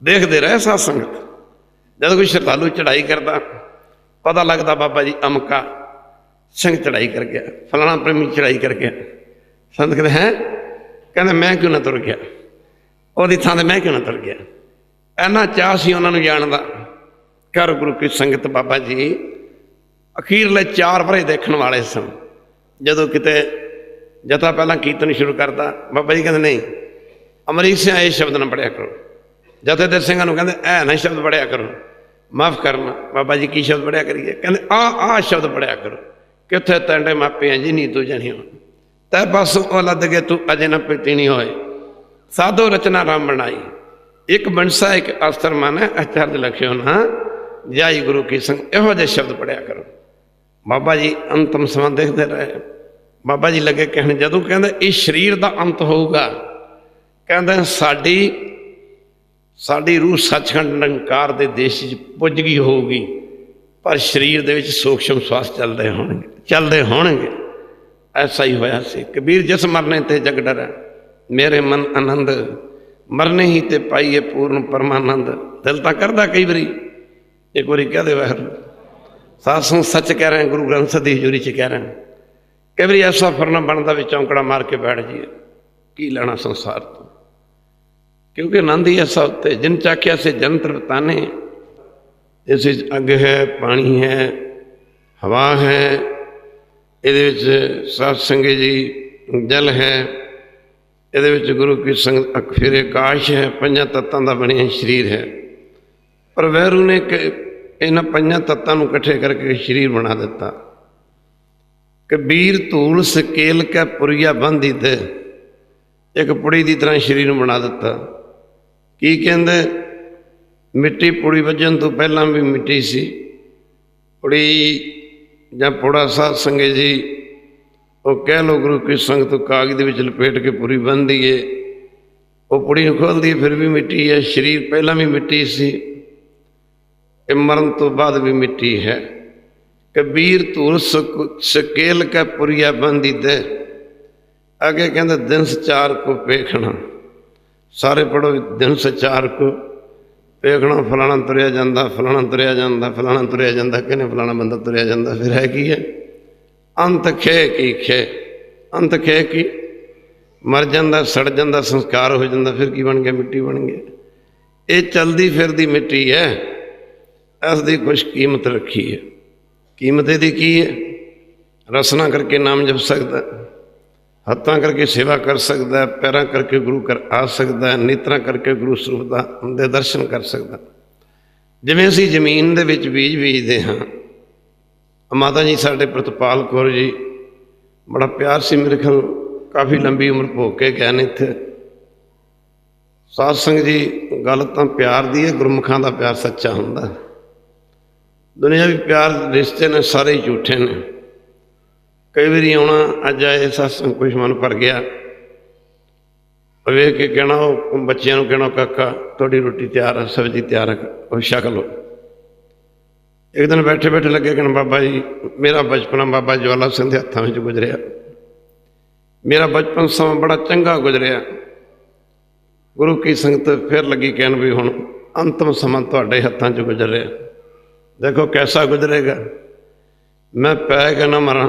देखते रहे साध संगत, जब कोई श्रद्धालु चढ़ाई करता पता लगता बाबा जी अमका संग चढ़ाई कर गया, फलाना प्रेमी चढ़ाई कर गया। संत कहते हैं, कहते मैं क्यों ना तुर गया, वो थां ते मैं क्यों ना तुर गया। इन्ना चाह सी उन्होंने जानदा। कर गुरु की संगत बाबा जी अखीरले 4 वरे देखने वाले सन। जदों किते जथा पहला कीर्तन शुरू करता, बाबा जी कहते नहीं अमरीक सिंह ये शब्द ना पढ़िया करो। जथेदार सिंह नूं कहते ऐ ना शब्द पढ़िया करो। माफ करना बाबा जी की शब्द पढ़िया करिए, कहते आ शब्द पढ़िया करो। किथे तंडे मापे जिनी तू जनी हो, तै पासों ओ लद गए तू अजे न पिटीनी होए। साधो रचना राम बनाई, एक बनसा एक अस्तर माने अचरज लख्यो ना जाई। गुरु की संग इहो जे शब्द पढ़िया करो। बाबा जी अंतिम समा देखते रहे। बाबा जी लगे कहने जदों कहते इस शरीर का अंत होगा, कहते साडी रूह सचखंड निरंकार के देश पुज गई होगी, पर शरीर दे विच सूक्ष्म श्वास चलते होणगे। ऐसा ही होया सी। कबीर जिस मरने ते जग डरै मेरे मन आनंद, मरने ही ते पाइए पूर्ण परमानंद। दिल तां करदा कई बारी एक बारी कह दे वैर साध संगत सच कह रहे हैं, गुरु ग्रंथ साहिब की हजूरी च कह रहे हैं। कई बार ऐसा फरना बनता भी चौंकड़ा मार के बैठ जाइए, की लेना संसार तो, क्योंकि आनंद ही ऐसा होता है। जिन चाख्या से जंत्र बताने, जैसे अग है, पानी है, हवा है, ये साध संगत जी जल है, ये गुरु की संगत फिर आकाश है, पंजा तत्तां दा बनिया शरीर है। पर वैरू ने इन्हां पंजा तत्तां नूं इकट्ठे करके शरीर बना दिता। कबीर धूल सकेल कै पुरिया बंधी दे, एक पुड़ी की तरह शरीर नूं बना दिता। की कहंदे, मिट्टी पुड़ी वजन तो पहला भी मिट्टी सी। पुड़ी जां पुड़ा साध संगत जी वो कह लो गुरु की संगत कागज विच लपेट के पूरी बन दी है, वो पुड़ी खोल दी फिर भी मिट्टी है। शरीर पहला भी मिट्टी सी, मरण तो बाद भी मिट्टी है। कबीर धूल सकेल का पुरिया बंदी दे, आगे कहते दिन चार को पेखना। सारे पढ़ो, दिन चार को पेखना। फलाना तुरया जाता, फलाना तुरया जाता, फलाना तुरया जाता, कहने फलाना बंदा तुरया जाता। फिर है की है, अंत खे की खे, अंत खे की मर जाता, सड़ जाता, संस्कार हो जाता, फिर की बन गया, मिट्टी बन गया। ये चलती फिरती मिट्टी है, इसकी कुछ कीमत रखी है। कीमत यदि की है, रसना करके नाम जप सकता, हत्था करके सेवा कर सकता है, पैरा करके गुरु कर आ सकता है, नेत्रा करके गुरु स्वरूप दे दर्शन कर सकता। जिवें असीं जमीन दे विच बीज बीजते हाँ, माता जी साढ़े प्रतपाल कौर जी बड़ा प्यार से मेरे ख्याल काफ़ी लंबी उम्र भोग के गए ने इत्थे। साध संगत जी गल तां प्यार दी है, गुरमुखां दा प्यार सच्चा हुंदा। दुनिया भी प्यार रिश्ते ने सारे ही झूठे ने। कई बारी आना, अज आए सत्संग कुछ मन भर गया, वेख के कहना, वो बच्चों को कहना काका थोड़ी रोटी तैयार है, सब्जी तैयार है, और छक लो। एक दिन बैठे बैठे लगे कहना बाबा जी मेरा बचपन बाबा ज्वाला सिंह के हत्थों में गुजरिया, मेरा बचपन समा बड़ा चंगा गुजरिया। गुरु की संगत फिर लगी कहन भी हुण अंतिम समा तुहाडे हत्थों च गुजर रहा, देखो कैसा गुजरेगा। मैं पै के ना मरा,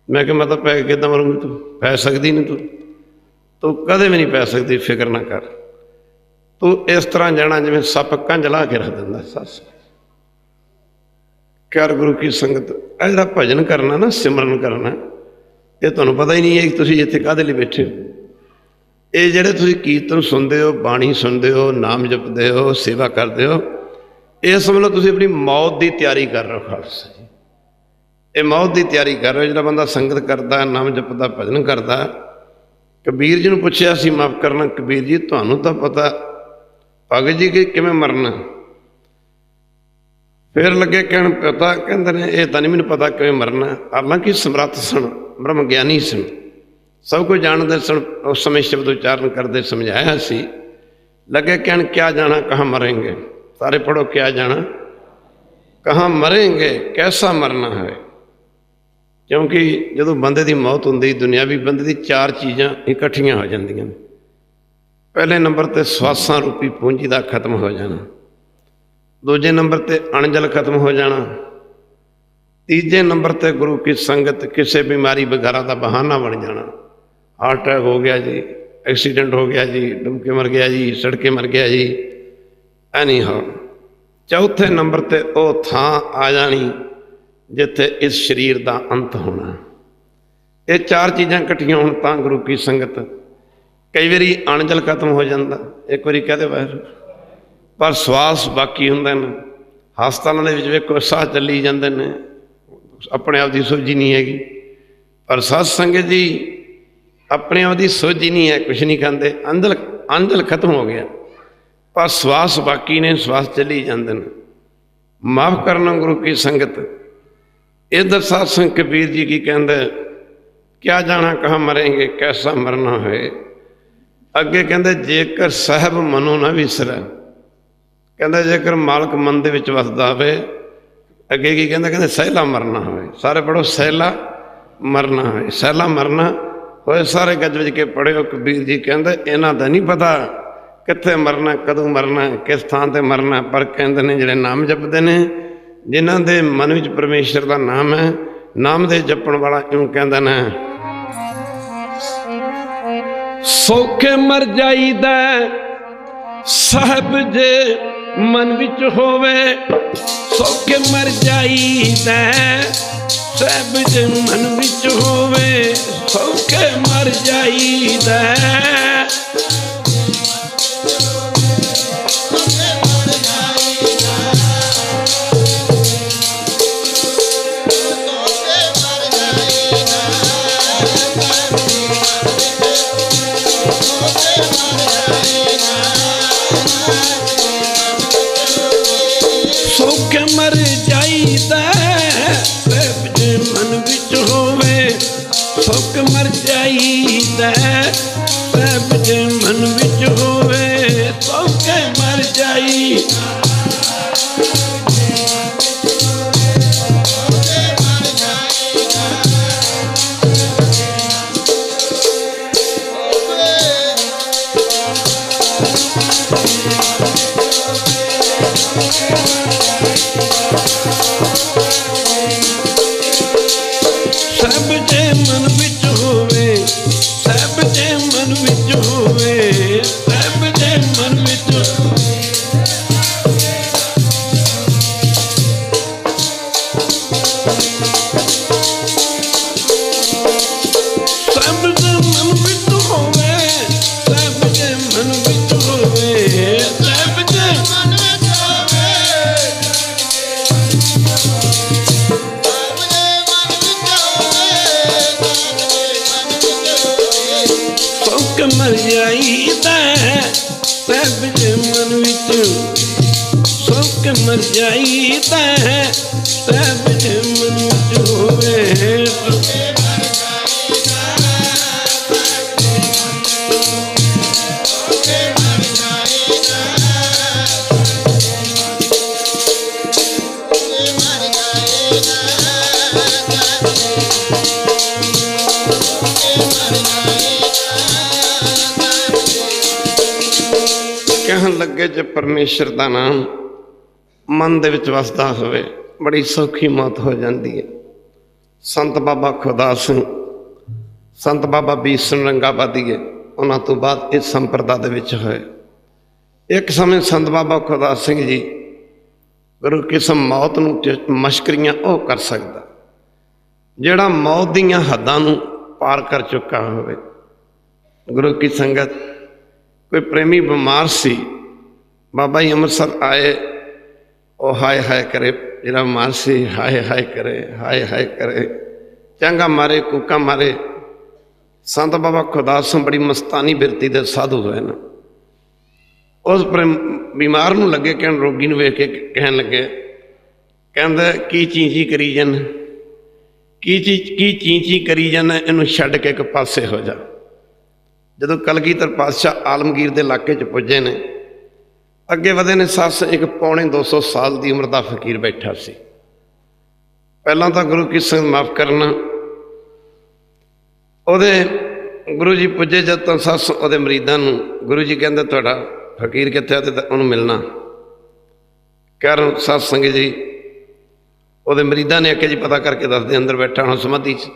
मैं कि मैं तो पै के किद्दां मरूंगी, तू पै सकती नहीं, तू कदे भी नहीं पै सकती, फिक्र ना कर। तू इस तरह जाना जिवें सप कंज ला के रख दिंदा। सस कर गुरु की संगत आ जिहड़ा भजन करना ना, सिमरन करना, ये तुहानूं पता ही नहीं है कि तुसीं जिथे काहदे लई बैठे हो। ये जिहड़े तुसीं कीर्तन सुनते हो, बाणी सुनते हो, नाम जपते हो, सेवा करते हो, ये समझ लो तुसीं अपनी मौत की तैयारी कर रहे हो। खालसा जी ये मौत की तैयारी कर रहे हो। जिहड़ा बंदा संगत करता, नाम जपदा, भजन करता। कबीर जी नूं पुछिया सी, माफ़ करना कबीर जी तुहानूं तां पता भगत जी कि किवें मरना। फिर लगे कहण पता, कहंदे ने ये तां नहीं मैनूं पता किवें मरना। हालांकि समर्थ सन, ब्रह्म ज्ञानी सन, सब कुछ जानते सन, उस समय शब्द उच्चारण करते समझाया सी। लगे कहण क्या जाना कहाँ मरेंगे। सारे पढ़ो, क्या जाना कहाँ मरेंगे, कैसा मरना है। क्योंकि जो बंदे की मौत होंदी, दुनियावी बंदे की चार चीज़ां इकट्ठियां हो जांदियां। पहले नंबर ते स्वासां रूपी पूंजी का खत्म हो जाना, दूजे नंबर ते अणजल खत्म हो जाना, तीजे नंबर ते गुरु की संगत किसी बीमारी वगैरह का बहाना बन जाना। हार्ट अटैक हो गया जी, एक्सीडेंट हो गया जी, डूब के मर गया जी, सड़के मर गया जी, एनी हो। चौथे नंबर ते वो थां आ जानी जिथे इस शरीर का अंत होना। ये चार चीज़ां इकट्ठियां होण तां गुरु की संगत। कई बारी अणजल खत्म हो जाता, एक बारी कहते वाहिगुरू, पर श्वास बाकी हुंदे ने। हस्पतालों के विच वेखो साह चली जाते हैं, अपने आप की सोझी नहीं हैगी। पर साध संगत जी अपने आप की सोझी नहीं है, कुछ नहीं खाते, अंजल खत्म हो गया, पर श्वास बाकी ने, श्वास चली जाते हैं। माफ़ करना गुरु की संगत। इधर साध संग कबीर जी की कहते, क्या जाना कहाँ मरेंगे, कैसा मरना है। अगे कहते जेकर साहब मनो ना विसरै, कहते जेकर मालक मन दे विच वसदा होवे। अगे की कहते सहला मरना होवे। सारे पढ़ो, सहला मरना है, सहला मरना होए। सारे गज बज के पढ़ियो। कबीर जी कहते इन्हां दा नहीं पता कित्थे मरना, कदों मरना, किस थां ते मरना, पर कहते हैं जिहड़े नाम जपदे ने जिन्हां दे मन विच परमेश्वर का नाम है, नाम दे जपण वाला क्यों कहंदा ना, सौखे मर जाईदा साहब जे मन विच होवे, सौखे मर जाईदा साहब जे मन विच होवे, सौखे मर जाईदा। सौखे मर जाईदा साहब जे मन विच होवे, सौखे मर जाईदा साहब जे मन विच होवे, सौखे मर जाईदा। सब जे मन विच होवे, सब जे मन विच होवे, सब जे मन विच सब जे मन विच होवे, सब जे मन विच होवे, सब जे मन विच होवे। सौख मर जाईदा साहब जे मन विच, सौख मर जाईदा साहब जे मन विच होवे। कहन लगे जे परमेश्वर का नाम मन दे विच वसदा होवे, बड़ी सौखी मौत हो जाती है। संत बाबा खुदा सिंह, संत बाबा बीर सिंह रंगाबादी, उन्होंने तो बाद इस संप्रदा दे विच होए। एक समय संत बाबा खुदा सिंह जी गुरु किस्म मौत नूं मश्करियां ओ कर सकदा जिहड़ा मौत दीयां हद्दां नूं पार कर चुका होवे। गुरु की संगत कोई प्रेमी बीमार सी, बाबा जी अमृतसर आए, ओ हाय हाय करे, जिहड़ा बीमार सी हाय हाय करे, हाय हाय करे, चंगा मारे कूका मारे। संत बाबा खुदा सिंह बड़ी मस्तानी बिरती दे साधु होए न। उस बीमार नूं लगे कहन, रोगी नूं वेख के कहन लगे, कहंदा की चींची करी जन, की चींची करी जन, इनू छड्ड के एक पासे हो जा। जदों कलगीधर पातशाह आलमगीर के इलाके च पुजे ने, अगे वधे ने, सस एक पौने 200 साल की उम्र का फकीर बैठा सी। पहला तो गुरु की संगत माफ करना, उहदे गुरु जी पुजे जब तो सस उहदे मरीदां नूं गुरु जी कहंदे तुहाडा फकीर कित्थे आ ते उहनूं मिलना। कर सत संगत जी उहदे मरीदां ने आखे जी पता करके दसदे, अंदर बैठा होना समाधि च।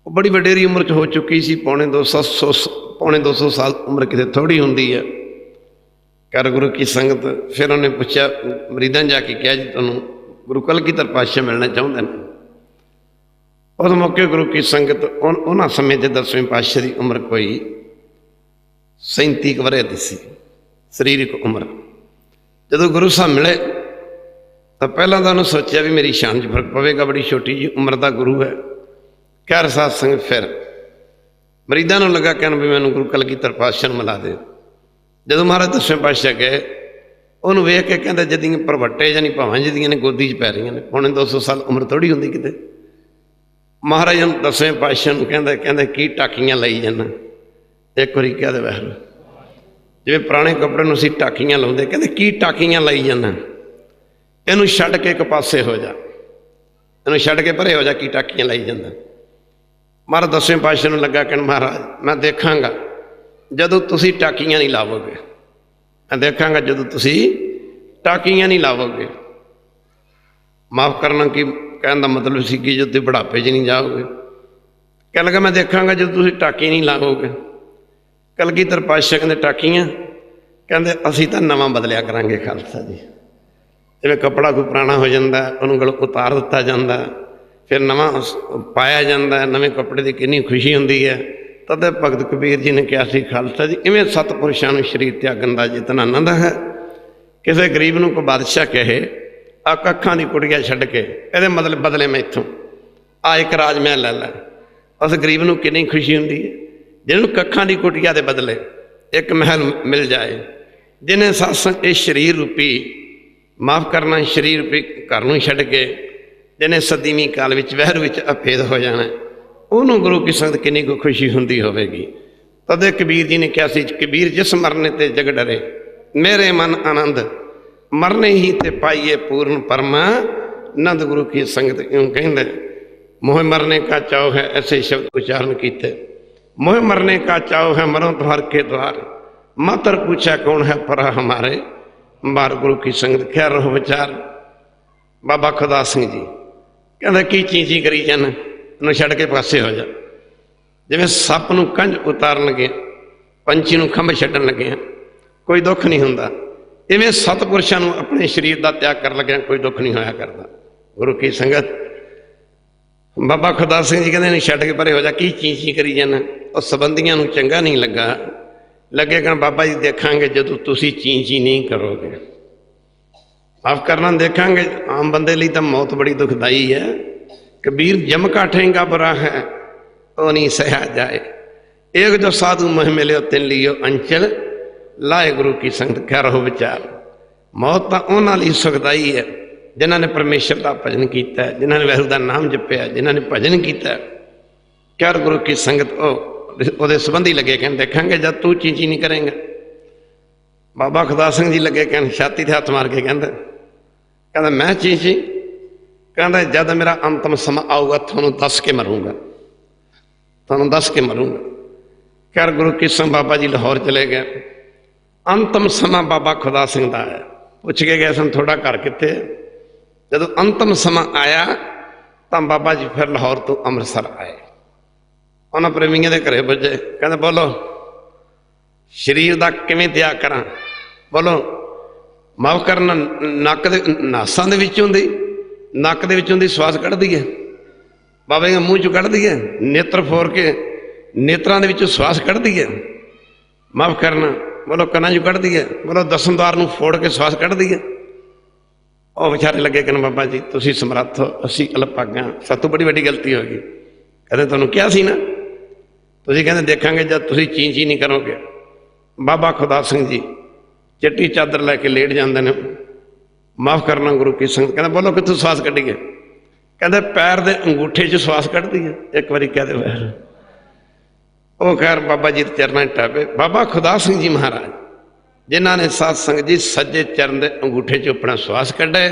बड़ी वडेरी उम्र च हो चुकी सी, पौने 200 साल उम्र कितने थोड़ी होंदी है। कर गुरु की संगत, फिर उन्हें पूछा मरीदां जाके कहा जी तुहानूं गुरु कलगीधर पातशाह मिलना चाहुंदे ने। उस मौके गुरु की संगत उन्हां समय दे 10वें पातशाह की उम्र कोई 37 वरे दी सी शरीरक उम्र। जदों गुरु साहब मिले तो पहला तो उन्होंने सोचा भी मेरी शान च फर्क पवेगा, बड़ी छोटी जी उम्र का गुरु है। खैर साध संगत फिर मरीदां नूं लगा कहन भी मैनूं गुरु कलगीधर पातशाह मिला दे। जदों महाराज 10वें पातशाह गए, उन्होंने वेख के कहते जदियां परवट्टे जानी भावां जिदियां ने गोदी च पै रही ने, पौने 200 साल उम्र थोड़ी होंदी किते। महाराज 10वें पातशाह नूं कहंदे की टाकियां लाई जाना, एक बारी कह दे वैसे जिवें पुराने कपड़े नूं असीं टाकियां लाउंदे, कहंदे की टाकियां लाई जाना, इनूं छड्ड के एक पासे हो जा, इनूं छड्ड के परे हो जा, की टाकियां लाई जांदा। महाराज 10वें पातशाह नूं लगा कहण महाराज मैं देखांगा जदों तुसीं टाकियां नहीं लावोगे, मैं देखांगा जदों तुसीं टाकियां नहीं लावोगे। ਮਾਫ ਕਰਨਾ ਕੀ ਕਹਿਣ ਦਾ ਮਤਲਬ ਸੀ ਕਿ ਜਦੋਂ ਤੁਸੀਂ ਬੁਢਾਪੇ 'ਚ ਨਹੀਂ ਜਾਓਗੇ। ਕਹਿਣ ਲੱਗਾ ਮੈਂ ਦੇਖਾਂਗਾ ਜਦੋਂ ਤੁਸੀਂ ਟਾਕੀ ਨਹੀਂ ਲਾਓਗੇ। ਕਲਗੀਧਰ ਪਾਤਸ਼ਾਹ ਕਹਿੰਦੇ ਟਾਕੀਆਂ, ਕਹਿੰਦੇ ਅਸੀਂ ਤਾਂ ਨਵਾਂ ਬਦਲਿਆ ਕਰਾਂਗੇ ਖਾਲਸਾ ਜੀ। ਜਿਵੇਂ ਕੱਪੜਾ ਕੋਈ ਪੁਰਾਣਾ ਹੋ ਜਾਂਦਾ ਉਹਨੂੰ ਗਲ ਉਤਾਰ ਦਿੱਤਾ ਜਾਂਦਾ, ਫਿਰ ਨਵਾਂ ਪਾਇਆ ਜਾਂਦਾ। ਨਵੇਂ ਕੱਪੜੇ ਦੀ ਕਿੰਨੀ ਖੁਸ਼ੀ ਹੁੰਦੀ ਹੈ। ਤਦ ਭਗਤ ਕਬੀਰ ਜੀ ਨੇ ਕਿਹਾ ਸੀ ਖਾਲਸਾ ਜੀ ਇਵੇਂ ਸਤਪੁਰਸ਼ਾਂ ਨੂੰ ਸਰੀਰ ਤਿਆਗਣ ਦਾ ਜਿਤਨਾ ਆਨੰਦ ਹੈ। ਕਿਸੇ ਗਰੀਬ ਨੂੰ ਕੋਈ ਬਾਦਸ਼ਾਹ ਕਹੇ ਆ ਕੱਖਾਂ ਦੀ ਕੁਟੀਆ ਛੱਡ ਕੇ ਇਹਦੇ ਮਤਲਬ ਬਦਲੇ ਮੈਂ ਇੱਥੋਂ ਆ ਇੱਕ ਰਾਜ ਮਹਿਲ ਲੈ ਲੈ, ਉਸ ਗਰੀਬ ਨੂੰ ਕਿੰਨੀ ਖੁਸ਼ੀ ਹੁੰਦੀ ਹੈ ਜਿਹਨੂੰ ਕੱਖਾਂ ਦੀ ਕੁਟੀਆ ਦੇ ਬਦਲੇ ਇੱਕ ਮਹਿਲ ਮਿਲ ਜਾਏ। ਜਿਹਨੇ ਸਤਸੰਗ ਇਹ ਸਰੀਰ ਰੂਪੀ ਮਾਫ ਕਰਨਾ ਸਰੀਰ ਰੂਪੀ ਘਰ ਨੂੰ ਛੱਡ ਕੇ ਜਿਹਨੇ ਸਦੀਵੀਂ ਕਾਲ ਵਿੱਚ ਵਹਿਰ ਵਿੱਚ ਅਭੇਦ ਹੋ ਜਾਣਾ, ਉਹਨੂੰ ਗੁਰੂ ਕੀ ਸੰਗਤ ਕਿੰਨੀ ਕੁ ਖੁਸ਼ੀ ਹੁੰਦੀ ਹੋਵੇਗੀ। ਤਦੇ ਕਬੀਰ ਜੀ ਨੇ ਕਿਹਾ ਸੀ ਕਬੀਰ ਜਿਸ ਮਰਨੇ ਤੇ ਜਗ ਡਰੇ ਮੇਰੇ ਮਨ ਆਨੰਦ, ਮਰਨੇ ਹੀ ਤੇ ਪਾਈਏ ਪੂਰਨ ਪਰਮਾ ਨੰਦ। ਗੁਰੂ ਕੀ ਸੰਗਤ ਕਿਉਂ ਕਹਿੰਦੇ मोह मरने का चाव है, ऐसे शब्द उच्चारण कीते। मोह मरने का चाव है मरो द्वार के द्वार, मातर पूछा कौन है परा हमारे बार। गुरु की संगत ख्याल रहो विचार। बाबा खुदा सिंह जी कहते की चीची करी जाना उन्हें छड़ के पासे हो जा। जिवें सप नूं कंज उतारन लगे पंछी नूं खंभ छड्डण लगे कोई दुख नहीं हुंदा, इवें सतपुरुषां नूं अपने शरीर का त्याग कर लगे कोई दुख नहीं होया करता। गुरु की संगत बाबा खुदा सिंह जी कहते छड्ड के परे हो जा, की चीची करी जाना। और संबंधियों को चंगा नहीं लगा, लगे कहना बाबा जी देखांगे जो तुसी चीची नहीं करोगे। माफ करना देखांगे आम बंदे लिए तो मौत बड़ी दुखदाई है। कबीर जम का ठेंगा बुरा है वो नहीं सहा जाए, एक जो साधु मह मिले तिन लियो अंचल लाए। गुरु की संगत क्या रहो विचार। मौत तो उन्होंने लिए सुखदाई है जिन्होंने परमेश्वर का भजन किया, जिन्होंने वैरू का नाम जपया, जिन्होंने भजन किया। क्या गुरु की संगत वो संबंधी लगे कहने देखांगे जब तू चीची नहीं करेंगे। बाबा खुदा सिंह जी लगे कहने छाती से हाथ मार के कहता मैं चीची, कहता जब मेरा अंतिम समा आऊगा थानू दस के मरूंगा, थानू दस के मरूंगा। क्या गुरु की संग बाबा जी लाहौर चले गए। अंतिम समा बाबा खुदा सिंह का है। पुछ के गए सन थोड़ा घर कितने। जदों अंतिम समा आया तो बाबा जी फिर लाहौर तो अमृतसर आए। उन्होंने प्रेमियों के घरे पुजे, कहते बोलो शरीर का किवें त्याग करा। बोलो माफ करना नक नासां दे विचों दी नक दे विचों दी श्वास कढ़ दी है, बाबा जी मूँह चों कढ़ दी है, नेत्र फोड़ के नेत्रां दे विचों श्वास कढ़ दी है। माफ करना बोलो कन्नां चों कढ़ दी है, बोलो दसमद्वार नूं फोड़ के श्वास कढ़ दी है। और बेचारे लगे कहने बाबा जी तुसी समर्थ हो असी अलभागा, सातों बड़ी बड़ी गलती हो गई। कहते तुहानूं क्या सी ना, तुसी कहते देखांगे जब तुसी चींची नहीं करोगे। बाबा खुदा सिंह जी चिट्टी चादर लैके लेट जाते हैं। माफ करना गुरु की संगत कहते बोलो कितों श्वास कढ़ीए। कहते पैर के अंगूठे च श्वास कढ़दी है। एक बारी कह दे पैर वो खैर बाबा जी चरणा टापे। बाबा खुदा सिंह जी महाराज जिन्होंने साध संगत जी सज्जे चरण के अंगूठे चो अपना श्वास कढ़े।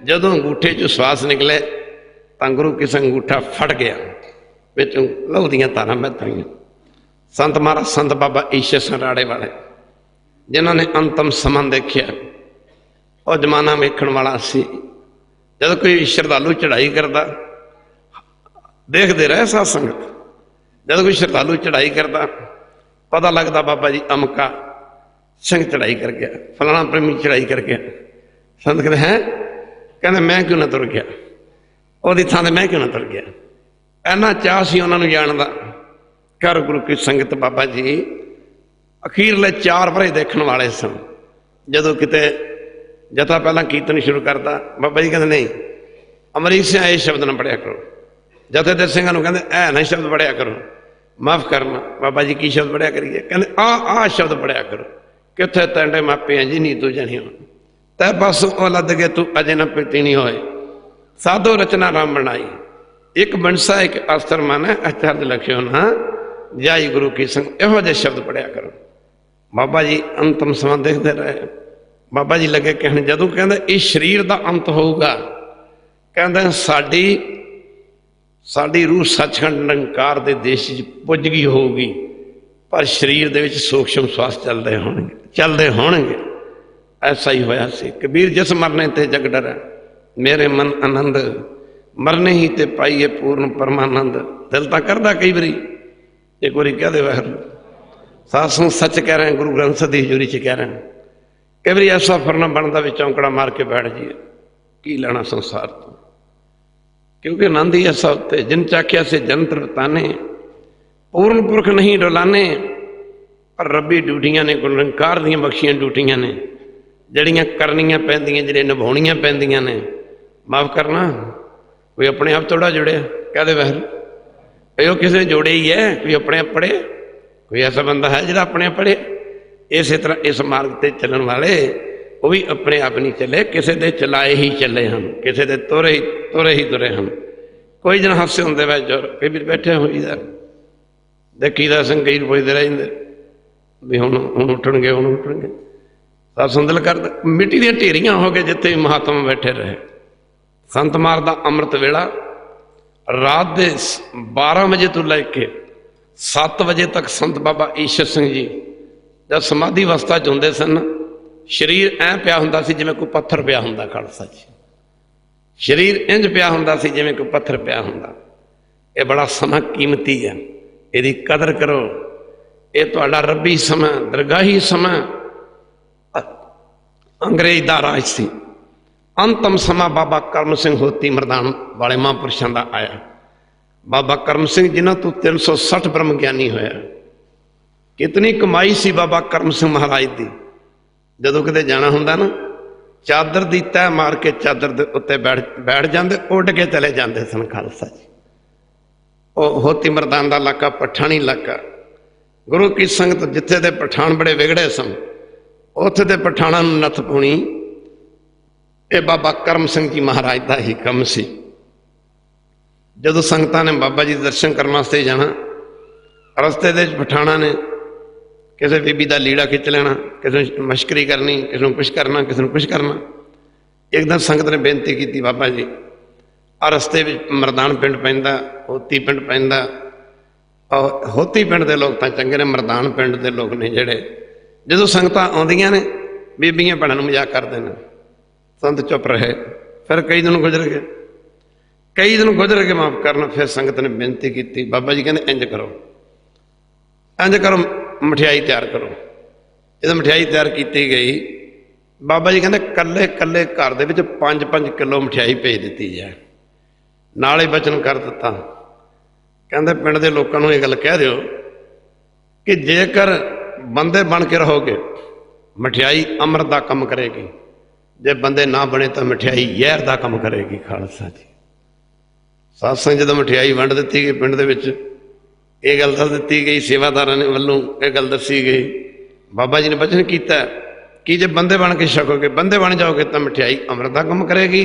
जदों अंगूठे चो श्वास निकले तो गुरु की संग अंगूठा फट गया, बिचों लहू दियां तारां बह पईयां। संत महाराज संत बाबा ईशर सराड़े वाले जिन्होंने अंतिम समा देखिया, और जमाना वेखण वाला सी। जब कोई श्रद्धालु चढ़ाई करता देखते रहे साध संगत, जब कोई श्रद्धालु चढ़ाई करता पता लगता बाबा जी अमका संग चढ़ाई कर गया, फलाना प्रेमी चढ़ाई कर गया। संत कहते हैं कहते मैं क्यों ना तुर गया, वो थां ते मैं क्यों ना तुर गया। इन्ना चाह सी उन्होंने जानदा। कर गुरु की संगत बाबा जी अखीरले 4 वरे देखने वाले सन। जदों किते जथा पहला कीर्तन शुरू करता बाबा जी कहते नहीं अमरीक सिंह ये शब्द ना पढ़िया करो। जथेदार सिंह कहते ऐ ना शब्द पढ़िया करो। माफ करना बाबा जी की शब्द पढ़िया करिए। कहते आ शब्द पढ़िया करो। किथे तेंडे मापे हैं जी नी तू जनी हो तै बस ओ लद गए तू अजे न पीती नहीं होए। साधो रचना राम बनाई एक बनसा एक अस्तर माने आचार्य लक्ष्य ना जाई। गुरु की संग इहो जे शब्द पढ़िया करो। बाबा जी अंतिम समा देखते रहे। बाबा जी लगे कहने जदों कहते इस शरीर का अंत होगा, कहते साडी रूह सचखंड निरंकार के देश पुज गई होगी, पर शरीर दे विच सूक्ष्म श्वास चलते होणगे। ऐसा ही होया सी। कबीर जिस मरने ते जग डरै मेरे मन आनंद मरने ही ते पाइए पूर्ण परमानंद। दिल तो करता कई बारी, एक बारी कह दे वाहिगुरू साध संगत सच कह रहे हैं, गुरु ग्रंथ साहिब दी हजूरी च कह रहे हैं। कई बारी ऐसा फरना बनता भी चौंकड़ा मार के बैठ जाइए, की लेना संसार तो, क्योंकि आनंद ही ऐसा होते जिन चाख्या से जंत्र बताने, पूर्ण पुरख नहीं डुलाने। पर रब्बी ड्यूटियां ने, गुरु निरंकार दी बख्शियां ड्यूटियां ने, जड़ियां करनियां पैंदियां, जड़ियां निभाउणियां पैंदियां ने। माफ करना, कोई अपने आप थोड़ा जुड़े, कह दे वाहिगुरू किसी ने जोड़े ही है, कोई अपने आप पढ़े, कोई ऐसा बंदा है जिहड़ा अपने आप पढ़े। इस तरह इस मार्ग ते चलण वाले वो भी अपने आप नहीं चले, किसी दे चलाए ही चले हैं, किसी दे तुरे ही तुरे हैं। कोई जन हासे होंगे वै जोर, कई भी बैठे होई देखीदा संग कई पुछते रह जाते भी हुण उठणगे, हुण उठणगे। साध संदल कर मिट्टी दी ढेरियां हो गए जिथे महात्मा बैठे रहे। संत मार दा अमृत वेला रात के 12 बजे तो लैके 7 बजे तक संत बाबा ईश्वर सिंह जी जब समाधि अवस्था च हुंदे सन, शरीर ऐ पिया हुंदा सी जिवें कोई पत्थर पिया हुंदा। खालसा जी शरीर इंज पिया हुंदा सी जिवें कोई पत्थर पिया हुंदा। ये बड़ा समा कीमती है, इसकी कदर करो। ये तुहाडा रब्बी समा, दरगाही समा। अंग्रेज दा राज सी, अंतम समा बाबा करम सिंह होती मरदान वाले महापुरुषों का आया। बाबा करम सिंह जिन्हों तो 360 ब्रह्म ज्ञानी होया। कितनी कमाई सी बाबा करम सिंह महाराज की। जदों किते जाना हुंदा ना, चादर दी तह मार के चादर दे उत्ते बैठ जाते, उड़ के चले जाते सन। खालसा जी वह होती मरदान का इलाका पठानी इलाका, गुरु की संगत जिथे दे पठान बड़े विगड़े सन, उत्थे दे पठाणा नूं नत्थ पाउणी ये बाबा करम सिंह जी महाराज का ही कम सी। जदों संगतां ने बाबा जी दर्शन करने वास्ते जाना, रस्ते दे पठाणा ने किसी बीबी का लीड़ा खिंच लेना, किसी मश्करी करनी, किसी को कुछ करना, किसी को कुछ करना। एक दिन संगत ने बेनती की, बाबा जी आ रस्ते में मरदान पिंड पैंदा, होती पिंड पैंदा, और होती पिंड के लोग तो चंगे ने, मरदान पिंड के लोग ने जेड़े, जदों संगतां आउंदियां ने बीबियां भैणां नूं मजाक करदे ने। संत चुप रहे। फिर कई दिन गुजर गए, कई दिन गुजर के माफ करना। फिर संगत ने बेनती की, बाबा जी कहते इंज करो, इंज करो, मठियाई तैयार करो। जब मठियाई तैयार की गई, बाबा जी कहते कल्ले कल्ले घर दे विच 5-5 किलो मठियाई भेज दी जाए। नाले बचन कर दिता, कहते पिंड के लोगों को यह गल कह दिओ कि जेकर बंदे बन के रहोगे मठियाई अमृत का काम करेगी, जे बंदे ना बने तो मठियाई जहर का काम करेगी। खालसा जी सत्संग जो मठियाई वंड दी गई, पिंड के गल दस दी गई, सेवादार ने वालों यह गल दसी गई। बाबा जी ने वचन किया कि जे बंदे बन के छकोगे, बंदे बन जाओगे तो मठियाई अमृत का काम करेगी,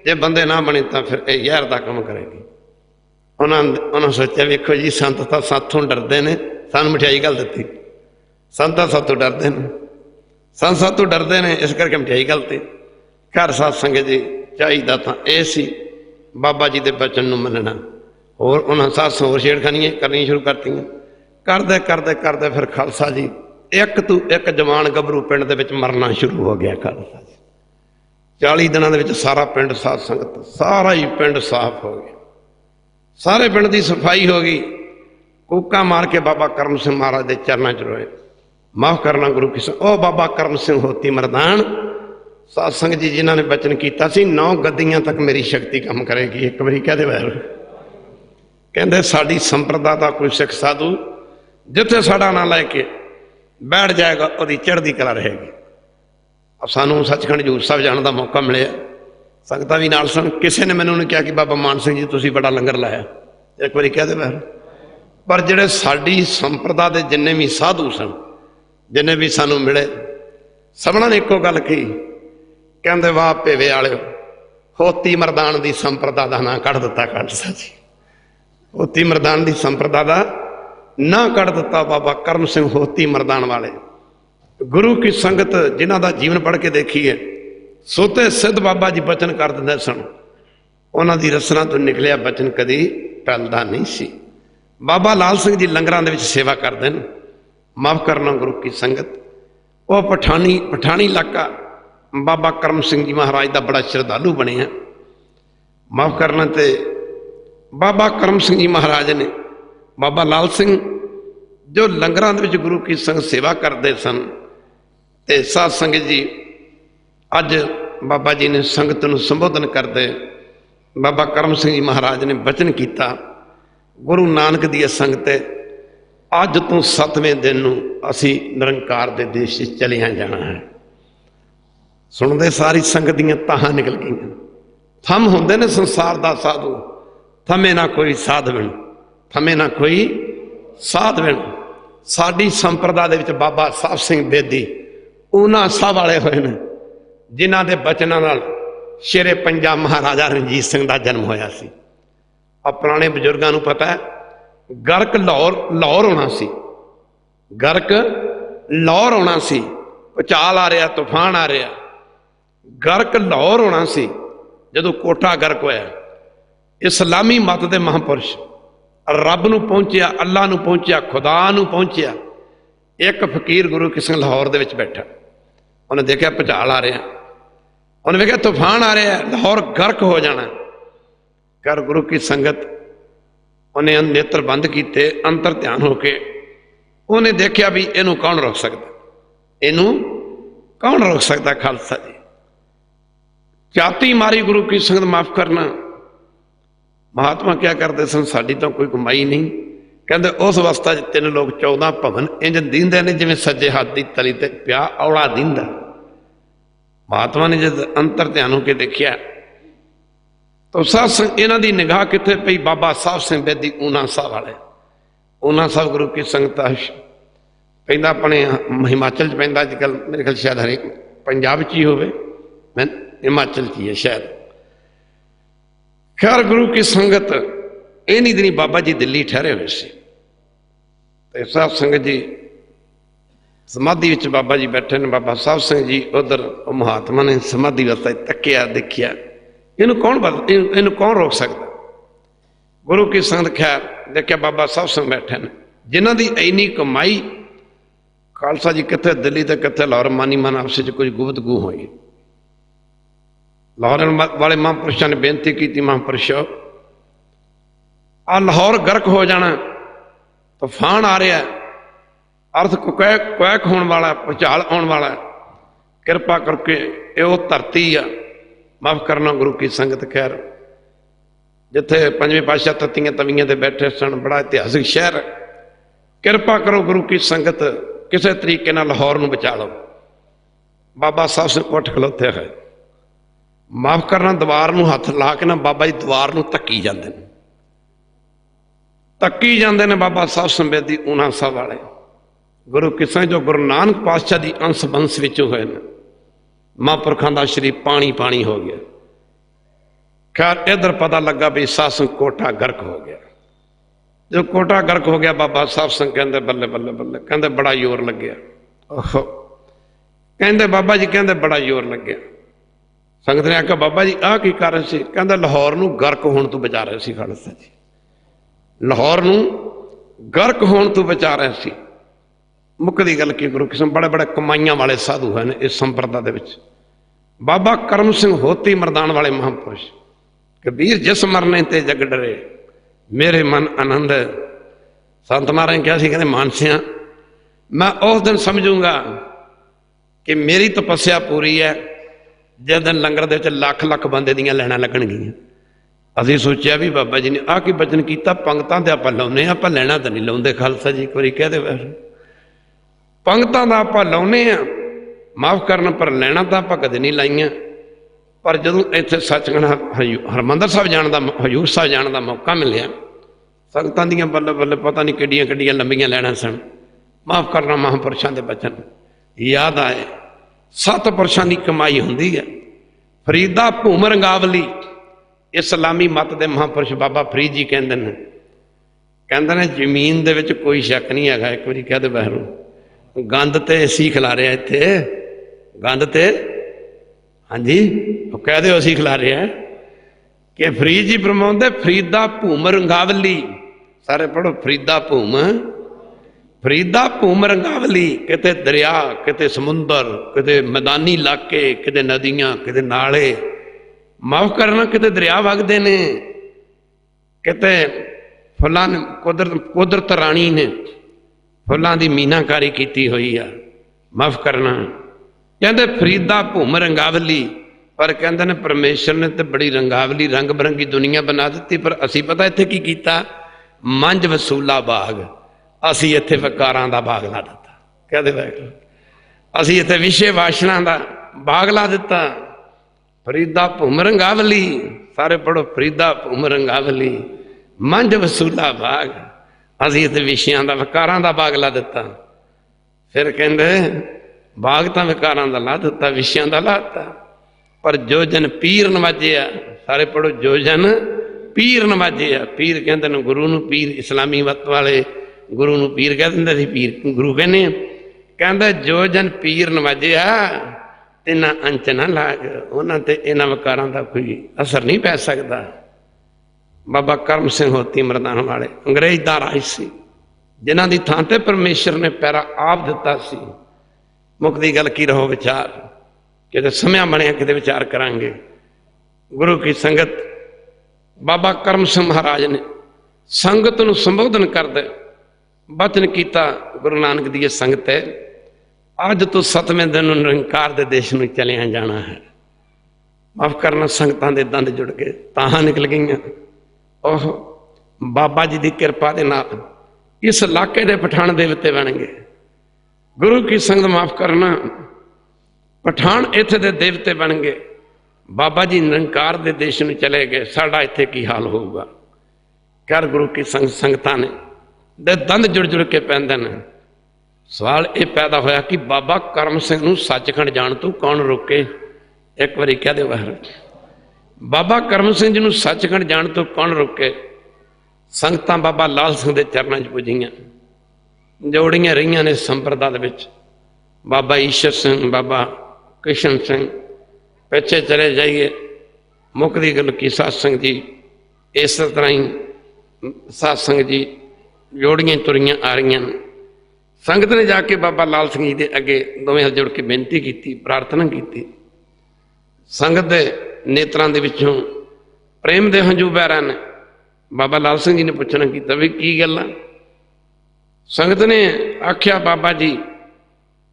जे बंदे ना बने तो फिर यह जहर का काम करेगी। उन्होंने सोचा वेखो जी संत तो साथों डरते हैं, सानू मठियाई गल दी, संत सातों डरते हैं, संत सातों डरते हैं, इस करके मठियाई गलती। घर सत्संग जी चाहिए तो यह सी बाबा जी के बचन नूं मनना। होर उन्होंने सत्स होर छेड़खानियां करनी शुरू करती। करते करते करते फिर खालसा जी एक तू एक जवान गभरू पिंड दे विच मरना शुरू हो गया। खालसा जी 40 दिनों के सारा पिंड साध संगत सारा ही पिंड साफ हो गया, सारे पिंड की सफाई हो गई। कूका मार के बाबा करम सिंह महाराज के चरणों च रोए, माफ करना गुरु की ओ बाबा करम सिंह होती मरदान साध संगत जी जिन्होंने बचन किया 9 गद्दियां तक मेरी शक्ति काम करेगी। एक बारी कहते वैर कहते साड़ी संप्रदा का कोई सिख साधु जिथे साड़ा ना लैके बैठ जाएगा वही चढ़ती कला रहेगी। अब सानू सचखंड हजूर साहब जाने का मौका मिले, संगत भी नाल सन। किसी ने मैंने कहा कि बाबा मान सिंह जी तुसीं बड़ा लंगर लाया, एक बारी कहते वैर। पर जिहड़े साडी संप्रदा के जिन्ने भी साधु सन, जिन्हें भी सानू मिले, सबना ने एको गल कही, कहते वाह भेवे वाले होती मरदान की संप्रदा का नां कढ़ दिता। खालसा जी होती मरदान की संप्रदा का नां कढ़ दिता। बाबा करम सिंह होती मरदान वाले गुरु की संगत जिन्हों का जीवन पढ़ के देखिए, सोते सिद्ध बाबा जी बचन कर दिंदे सन, उन्हों की रसना तो निकलिया बचन कदी टलदा नहीं सी। बाबा लाल सिंह जी लंगरां दे विच सेवा करते हैं। माफ करना गुरु की संगत, वह पठानी इलाका बाबा करम सिंह जी महाराज का बड़ा श्रद्धालु बने हैं। माफ़ करना। तो बाबा करम सिंह जी महाराज ने, बाबा लाल सिंह जो लंगरां दे विच गुरु की संगत सेवा करते सन, ते साध संगत जी अज बाबा जी ने संगत नूं संबोधन करते बाबा करम सिंह जी महाराज ने बचन किया, गुरु नानक दी संगत अज तो 7वें दिन नूं असी निरंकार दे देश चलिया जाना है। सुनते सारी संगत दियां ताहां निकल गई। थम होंदे ने संसार दा साधु, थमे ना कोई साधवन, थमे ना कोई साधवन। साडी संप्रदा दे विच बाबा साहब सिंह बेदी उन्हां साह वाले होए ने जिन्हां दे बचनां नाल शेरे पंजाब महाराजा रणजीत सिंह दा जन्म होया सी। पुराने बजुर्गों को पता है, गर्क लाहौर होना सी, गर्क लाहौर होना सी, भुचाल आ रहा, तूफान आ रहा, गर्क लाहौर होना सी जदों कोठा गर्क होया। इस्लामी मत के महापुरुष रब नूं पहुंचिया, अल्लाह नूं पहुंचिया, खुदा नूं पहुंचिया। एक फकीर गुरु किशन लाहौर दे विच बैठा, उन्हें देखा भुचाल आ रहा, उन्हें देखा तूफान आ रहा, लाहौर गर्क हो जाना। कर गुरु की संगत उन्हें नेत्र बंद किए, अंतर ध्यान होके उन्हें देखा भी इनू कौन रोक सकता, इनू कौन रोक सकता। खालसा जी जाति मारी गुरु की संगत माफ करना। महात्मा क्या करते सन, साड़ी तो कोई कमाई नहीं, कहते उस अवस्था 3 लोग 14 भवन इंज दींदे ने जिवें सज्जे हाथ की तली ते प्या औला दींदा। महात्मा ने जब अंतर ध्यान होके देखिया तो सत्संग इन्हां दी निगाह कित्थे पई, बाबा साहब सिंह बेदी ऊना साहब वाले। ऊना साहब गुरु की संगत पैंदा अपने हिमाचल च पैंदा, अजकल मेरे ख्याल शायद हरेक पंजाब च ही होवे, मैं हिमाचल च ही है शायद। खैर गुरु की संगत इन्हीं दिनी बाबा जी दिल्ली ठहरे हुए सी, ते साहब संगत जी समाधि विच बाबा जी बैठे ने। बाबा साहब सिंह जी उधर महात्मा ने समाधि वास्ते तकिया, देखिया इनू कौन रोक सकता। गुरु की संगत खैर देखिया बाबा साहब सिंह बैठे ने, जिन्हों की इन्नी कमाई खालसा जी कितने दिल्ली तो कितने लाहौर मानी मन आपस कुछ गुफ्तगू हुई। लाहौर वाले महापुरुषों ने बेनती की, महापुरुषों आ लाहौर गर्क हो जाना, तूफान आ रहा, अर्थ कुकैक होने वाला, भुचाल आने वाला, कृपा करके ये धरती आ माफ करना। गुरु की संगत खैर जिथे 5वें पातशाह तत्तियां तवियां ते बैठे सन, बड़ा इतिहासिक शहर, कृपा करो गुरु की संगत किसी तरीके नाल लाहौर नूं बचा लो। बाबा साहब सिंह उठ खलोते है, माफ करना दीवार नूं हथ ला के ना बाबा जी दीवार नूं धक्की जांदे ने, धक्की जांदे ने बाबा साहब सिंह बेदी ऊना साहब वाले। गुरु की संगत जो गुरु नानक पातशाह दी अंश बंश विचों होए ने, महापुरखों का शरीर पानी पानी हो गया। खैर इधर पता लगा भी साहब सिंह कोठा गर्क हो गया। जो कोठा गर्क हो गया बाबा साहब सिंह कहते बल्ले बल्ले बल्ले, कहते बड़ा जोर लग्या। ओहो कहते बाबा जी कहते बड़ा जोर लग्या। संगत ने आख्या बाबा जी आह की कारण से, कहते लाहौर नूं गर्क होने तो बचा रहे सी खालसा जी, लाहौर नूं गर्क होने तो बचा रहे सी। मुक्कदी गल की गुरु किस्म बड़े बड़े कमाइयां वाले साधु हैं इस संप्रदा दे विच। बाबा करम सिंह होती मरदान वाले महापुरुष, कबीर जिस मरने ते जग डरे मेरे मन आनंद। संत महाराज ने कहा सी, कहते मानसिया मैं उस दिन समझूंगा कि मेरी तपस्या पूरी है जिस दिन लंगर दे विच लख लख बंदे दियां लैणां लगणगीਆਂ। असीं सोचिया भी बाबा जी ने आह की बचन किया, पंगतां ते आपां लाउने आपां लैणां तां नहीं लाउंदे। खालसा जी एक बारी कह दे वैसे पंगतां दा आपां लाउने आ, माफ करना पर लैणा तां आपां कदे नहीं लाइयां। पर जदों इत्थे सचखंड हरमंदर साहब जाण दा, हजूर साहब जाण दा मौका मिलिया, संगतां दियां बल्ले बल्ले पता नहीं किड्डियां किड्डियां लंबियां लैणां सन। माफ करना महापुरुषों के बचन याद आए। 7 पुरुषों की कमाई हुंदी है। फरीदा भूम रंगावली इस्लामी मत के महापुरुष बाबा फरीद जी कहते हैं, कहते हैं जमीन दे विच कोई शक नहीं है। एक बार कह दे बहरू गंद ते असी खिला रहे इत्थे, गंद ते हाँ जी कह दो असी खिला रहे हैं कि फरीद जी फरमाउंदे फरीदा भूम रंगावली। सारे पढ़ो फरीदा भूम, फरीदा भूम रंगावली। किते दरिया, किते समुंदर, किते मैदानी इलाके, किते नदियां, किते नाले। माफ करना, किते दरिया वगदे ने, किते फुल्लां ने कुदरत राणी ने फुल्लां दी मीनाकारी की हुई है। माफ करना कहते फरीदा भूम रंगावली, पर कहते ने परमेश्वर ने तो बड़ी रंगावली रंग बिरंगी दुनिया बना दी, पर असी पता इत्थे की कीता, मंझ वसूला बाग, असी इत्थे वकारां दा बाग ला दिता। कहते वाहिगुरू असी इत्थे विषय वासना दा बाग ला दिता। फरीदा भूम रंगावली, सारे पढ़ो फरीदा भूम रंगावली, मंझ वसूला बाग, असी इत्थे विषयां दा वकारां दा बाग ला दिता। फिर कहंदे बाग तां विकारां दा ला दिता, विषयां दा ला दिता, पर जो जन पीर नवाजिया, सारे पढ़ो जो जन पीर नवाजिया। पीर कहते हैं गुरु नूं पीर, इस्लामी मत वाले गुरु नूं पीर कह दिंदे सी, पीर गुरु कहने। कहंदा जो जन पीर नवाजिया तिन्हां अंच ना लाग, उन्हां ते इन्हां विकारां दा कोई असर नहीं पै सकदा। बाबा करम सिंह होती मरदान वाले अंग्रेज दा राज सी, जिन्हां दी थां ते परमेश्वर ने पैरा आप दिता सी। मुक्ति गल की रहो विचार, किते समय बनया किते विचार करांगे। गुरु की संगत बाबा करम सिंह महाराज ने संगत नूं संबोधन करदे बचन कीता, गुरु नानक दी संगत है, अज तो 7वें दिन निरंकार दे देश में चलिया जाना है। माफ करना संगतां दे दंद जुड़ गए, ताहां निकल गईयां। ओह बाबा जी की कृपा दे नाल इस इलाके दे पठान देवते बन गए। गुरु की संगत माफ करना पठान इत्थे दे देवते बन गए। बाबा जी निरंकार दे देश में चले गए, साडा इत्थे की हाल होगा। कर गुरु की संगतां ने दे दंद जुड़ जुड़ के पैंदे ने। सवाल ये पैदा होया कि बाबा करम सिंह नूं सचखंड जाण तों कौन रोके? एक बारी कह दे बाहर, बाबा करम सिंह जी नूं सचखंड जाण तों कौन रोके? संगतां बाबा लाल सिंह दे चरनां 'च पुजीआं, जोड़ियां रहीआं ने संप्रदा दे विच। बाबा ईश्वर सिंह, बाबा कृष्ण सिंह, पिछे चले जाइए मुक्ति गल की सत्संग जी, इस तरह ही सत्संग जी जोड़ियां तुरियां आ रही। संगत ने जाके बाबा लाल सिंह जी के अगे दोवें हाथ जोड़ के बेनती की, प्रार्थना की। संगत के नेत्रां दे विचों प्रेम दे हंझू बह रहे ने। बाबा लाल सिंह जी ने पूछना किया भी की गल है? संगत ने आख्या बाबा जी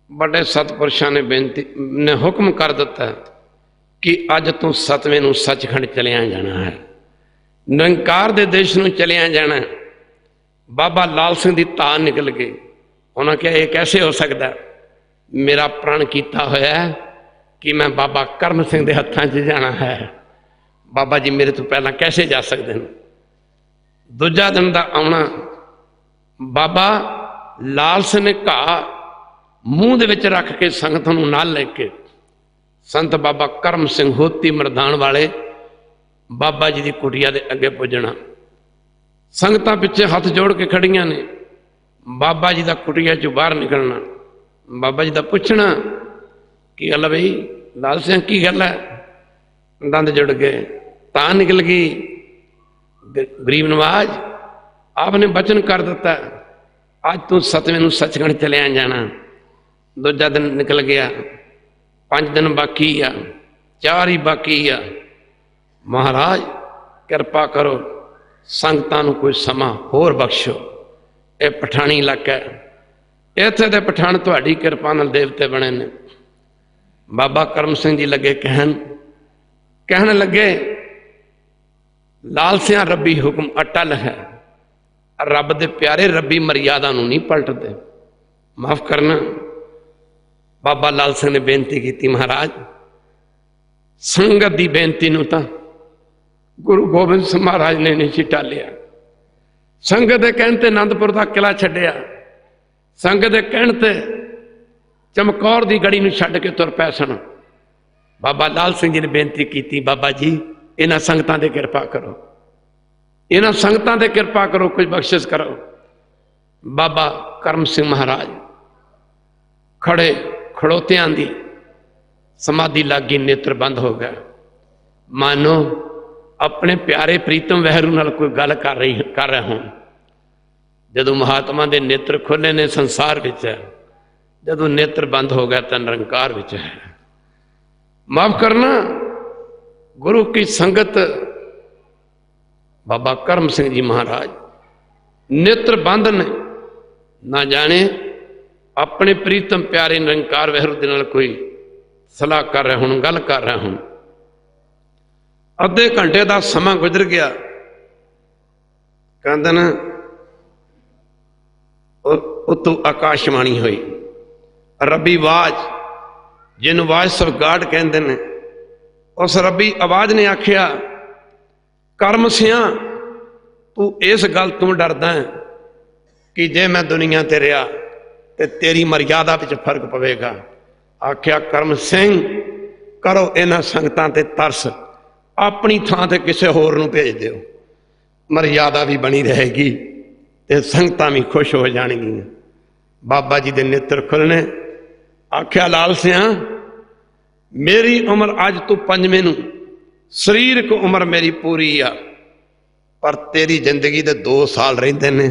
बड़े सतपुरुषों ने बेनती ने हुक्म कर दिता कि अज तो 7वें नूं सचखंड चलिया जाना है, निरंकार दे देश नूं चलिया जाना है। बाबा लाल सिंह की धा निकल गई। उन्होंने कहा यह कैसे हो सकता? मेरा प्रण किया होया है कि मैं बाबा करम सिंह के हत्थों 'च जाना है। बाबा जी मेरे तो पहला कैसे जा सकते हैं? दूजा दिन का आना बाबा लाल सिंह ने घा मूँह दे विच रख के संगत नूं नाल लेके संत बाबा करम सिंह होती मरदान वाले बाबा जी की कुटिया के अगे पुजना। संगतां पिछे हथ जोड़ के खड़ियां ने। बाबा जी का कुटिया चों बाहर निकलना, बाबा जी का पूछना की गल बई लाल सिंह की गल है? दंद जुड़ गए, तां निकल गई। गरीब नवाज आपने वचन कर दिता अज तू 7वें नूं सचखंड चलिया जाना। दूजा दिन निकल गया, 5 दिन बाकी आ, 4 ही बाकी आ। महाराज कृपा करो संगतां नूं कोई समा होर बख्शो। ये पठानी इलाका है, इत्थे दे पठान तुहाडी कृपा नाल देवते बने ने। बाबा करम सिंह जी लगे कहन लगे लाल सिंह रब्बी हुक्म अटल है, रब दे प्यारे रब्बी मर्यादा नूं नहीं पलटदे। माफ करना बाबा लाल सिंह ने बेनती की, महाराज संगत की बेनती नूं तां गुरु गोबिंद सिंह महाराज ने नहीं टालिया। संगत के कहण ते आनंदपुर का किला छड्डिया, संगत के कहण ते चमकौर की गढ़ी नूं छड्ड के तुर पै सन। बाबा लाल सिंह जी ने बेनती की, बाबा जी इन्हां संगतां ते कृपा करो, इन्हां संगतां ते कृपा करो, कुछ बख्शिश करो। बाबा करम सिंह महाराज खड़े खड़ोतियां दी समाधि लग गई, नेत्र बंद हो गया। मानो अपने प्यारे प्रीतम वैरू नाल कोई गल कर रहे हों। जदों महात्मा के नेत्र खुले ने संसार विच है, जदों नेत्र बंद हो गया तो निरंकार विच है। माफ करना गुरु की संगत बाबा करम सिंह जी महाराज नेत्र बंद ने, ना जाने अपने प्रीतम प्यारे निरंकार वाहिगुरू दे नाल कोई सलाह कर रहे होण, गल कर रहे होण। अद्धे घंटे का समा गुजर गया। कहते न उतों आकाशवाणी हुई, रबी आवाज, जिन्हों वॉइस ऑफ गॉड कहते हैं, उस रबी आवाज ने आखिया, करम सिया तू इस गल तू डरदा है कि जे मैं दुनिया ते रहा तो तेरी मर्यादा विच फर्क पवेगा। आख्या करम सिंह करो इन्हां संगतां ते तरस, अपनी थां ते किसी होर नूं भेज दिओ, मर्यादा भी बनी रहेगी ते संगतां भी खुश हो जाणगियां। बाबा जी दे नेत्र खुलने। आख्या लाल सिया मेरी उम्र अज तू पंजवें नूं, शरीरक उम्र मेरी पूरी आ, पर तेरी जिंदगी दे 2 साल रहिंदे ने,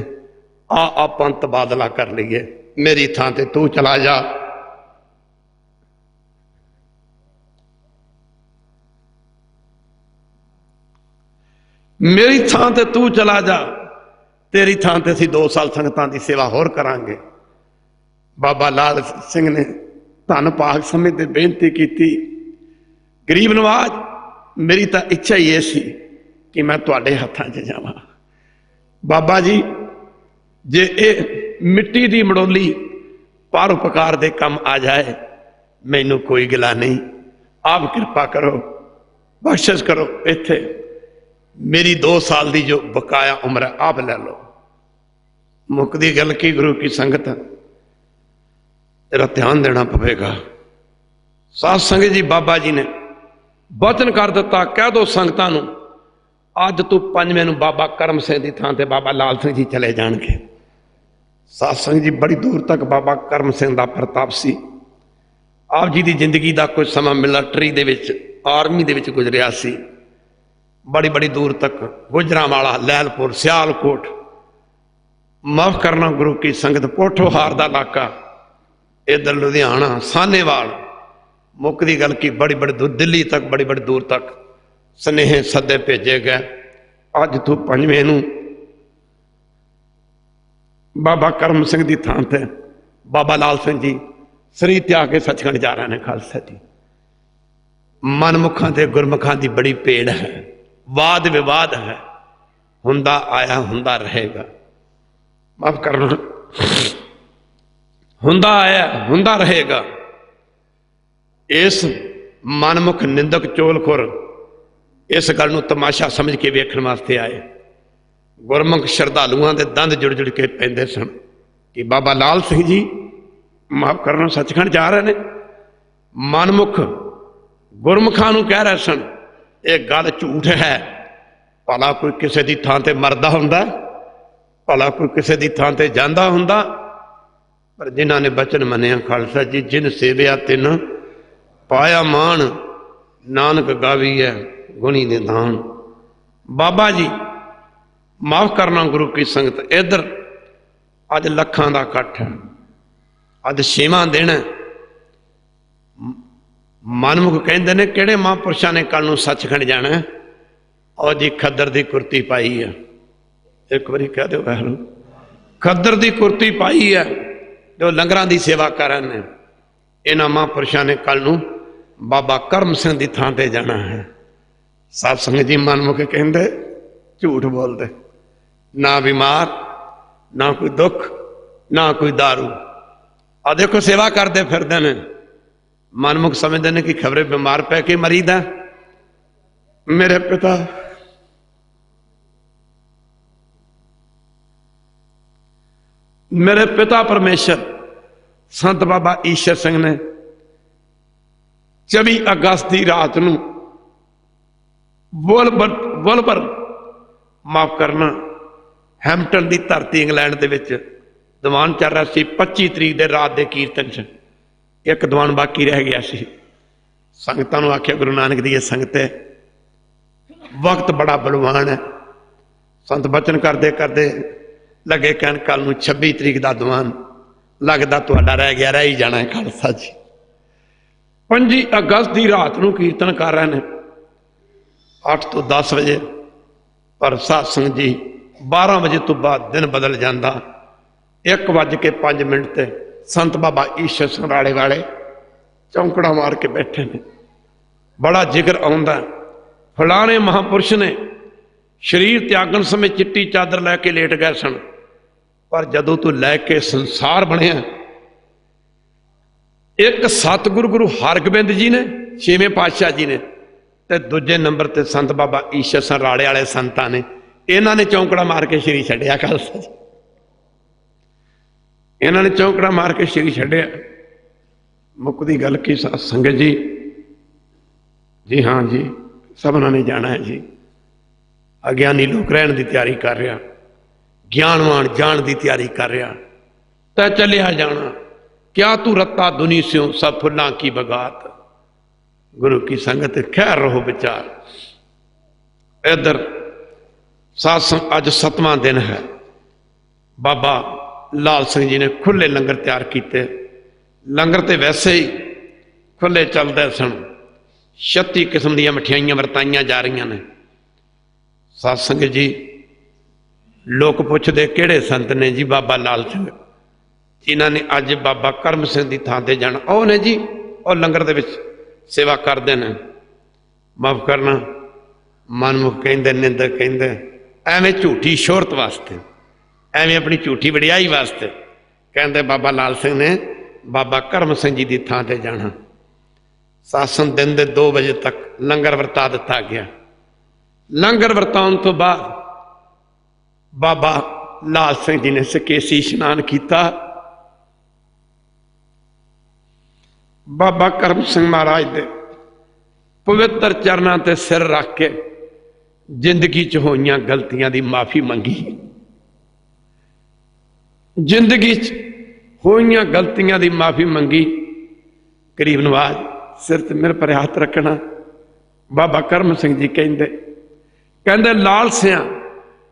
आपां तबादला कर लईए, मेरी थां ते तू चला जा। मेरी थां ते तू चला जा, तेरी थां ते असीं 2 साल संगतां दी सेवा होर करांगे। बाबा लाल सिंह ने धन पाक समय ते बेनती की, गरीब नवाज मेरी तो इच्छा ही ये सी कि मैं तुहाडे हत्थां 'च जावां। बाबा जी जे ये मिट्टी दी मड़ोली परोपकार दे कम आ जाए, मैनू कोई गिला नहीं, आप कृपा करो, बख्शिश करो, इत्थे मेरी 2 साल की जो बकाया उम्र है आप ले लो। मुकदी गल की गुरु की संगत, तेरा ध्यान देना पवेगा। साध संगत जी बाबा जी ने वचन कर दिता, कह दो संगतां नूं अज तू पंजवें नूं बाबा करम सिंह की थां ते बाबा लाल सिंह जी चले जाणगे। साध संगत जी बड़ी दूर तक बाबा करम सिंह का प्रताप सी। आप जी की जिंदगी का कुछ समा मिलिटरी दे विच, आर्मी दे विच गुजरिया सी। बड़ी बड़ी दूर तक गुजरांवाला, लैलपुर, सियालकोट, माफ करना गुरु की संगत, पोठोहार का इलाका, इधर लुधियाना, सानेवाल, मुकदी गल की बड़ी बड़ी दूर, दिल्ली तक बड़ी बड़ी दूर तक स्नेह सदे भेजे गए। अज तू पंजवें नूं बाबा करम सिंह की थां ते बाबा लाल सिंह जी शरीर त्याग के सचखंड जा रहे हैं। खालसा जी मनमुखां ते गुरमुखां की बड़ी पेड़ है, वाद विवाद है, हुंदा आया हुंदा रहेगा। माफ करना, हुंदा आया हुंदा रहेगा। इस मनमुख निंदक चोलखुर इस गल नूं तमाशा समझ के वेखण वास्ते आए। गुरमुख श्रद्धालुआं दे दंद जुड़ जुड़ के पैंदे सन कि बाबा लाल सिंह जी माफ करना सचखंड जा रहे हैं। मनमुख गुरमुखां नूं कह रहे सन ये गल झूठ है, भला कोई किसी की थां ते मरदा हुंदा, भला कोई किसी की थां ते जांदा हुंदा। पर जिन्हां ने वचन मन्निया, खालसा जी जिन सेविया तिन पाया मान, नानक गावी है गुणी निधान। बाबा जी माफ करना गुरु की संगत, इधर अज लखां दा इकट्ठ है, अज 6वां दिन है। मनमुख कहते ने किहड़े महापुरुषों ने कल नूं सचखंड जाना है, और जी खद्दर की कुर्ती पाई है। एक बारी कह दो वाहिगुरू, खद्दर की कुर्ती पाई है जो लंगरां की सेवा कर रहे हैं। इन्हां महापुरुषों ने कल नूं बाबा करम सिंह की थां ते जाना है। साध संगत जी मनमुख कहते झूठ बोलते, ना बीमार, ना कोई दुख, ना कोई दारू। आ देखो सेवा करते फिरते हैं। मनमुख समझते हैं कि खबरे बीमार पै के मरीद है। मेरे पिता मेरे पिता परमेश्वर संत बाबा ईश्वर सिंह ने 24 अगस्त की रात नूं वुलबर माफ करना हैम्पटन की धरती इंग्लैंड के विच दीवान चल रहा सी। 25 तरीक के रात के कीर्तन च एक दीवान बाकी रह गया सी। संगतां नूं आख्या गुरु नानक दी संगत है, वक्त बड़ा बलवान है। संत बचन करते करते लगे कहन कल नूं 26 तरीक का दीवान लगता तुहाडा रह गया, रह ही जाना है। खालसा जी 25 अगस्त की रात नूं कीर्तन कर रहे हैं। 8 ਤੋਂ 10 ਵਜੇ, पर सत्संग जी 12 वजे तो बाद दिन बदल जाता। 1:05 ते संत बाबा ईश्वर समराले वाले चौंकड़ा मार के बैठे ने। बड़ा जिक्र आउंदा, फलाने महापुरुष ने शरीर त्यागन समय चिट्टी चादर लैके लेट गए सन, पर जदों तू लैके संसार बनया, एक सतगुरु गुरु हरगोबिंद जी ने, 6वें पातशाह जी ने, ते दूजे नंबर ते संत बाबा ईश्वर समराले वाले संतां ने, इन्हां ने चौंकड़ा मार के शरीर छड्डिया। खालसा जी इन्हां ने चौंकड़ा मार के शरीर छड्डिया। मुकदी गल की संगत जी, जी हाँ जी, सबना ने जाना है जी। अज्ञानी लोग रहने की तैयारी कर रहा, ज्ञानवान जान की तैयारी कर रहा, तै चलिया जाना। क्या तू रत्ता दुनी स्यों सब फुल्लां की बगात। गुरु की संगत खैर रहो विचार। इधर सत्संग अज 7वां दिन है। बाबा लाल सिंह जी ने खुले लंगर तैयार किए। लंगर तो वैसे ही खुले चलते सन। 36 किस्म दी मिठाइयां वरताइयां जा रही ने। सत्संग जी लोग पुछते किहड़े संत ने जी? बाबा लाल सिंह जिन्हों ने अज बाबा करम सिंह की थां ते जाना, ਉਹ ने जी, और लंगर दे विच सेवा करते हैं। माफ करना, मनमुख कहिंदे, निंदक कहिंदे, एवें झूठी शोहरत वास्ते, एवें अपनी झूठी वडियाई वास्ते कहते बाबा लाल सिंह ने बाबा करम सिंह जी की थां ते जाना। सत्संग दिन के 2 बजे तक लंगर वरता दिता गया। लंगर वरताउण तो बाद बाबा लाल सिंह जी ने सकेसी इशनान किया। बाबा करम सिंह महाराज दे पवित्र चरणों ते सिर रख के जिंदगी च होइयां गलतियां दी माफी मंगी। जिंदगी च होइयां गलतियां दी माफी मंगी। गरीब नवाज सिर ते मेरे पर हाथ रखना। बाबा करम सिंह जी कहंदे लाल सिंह,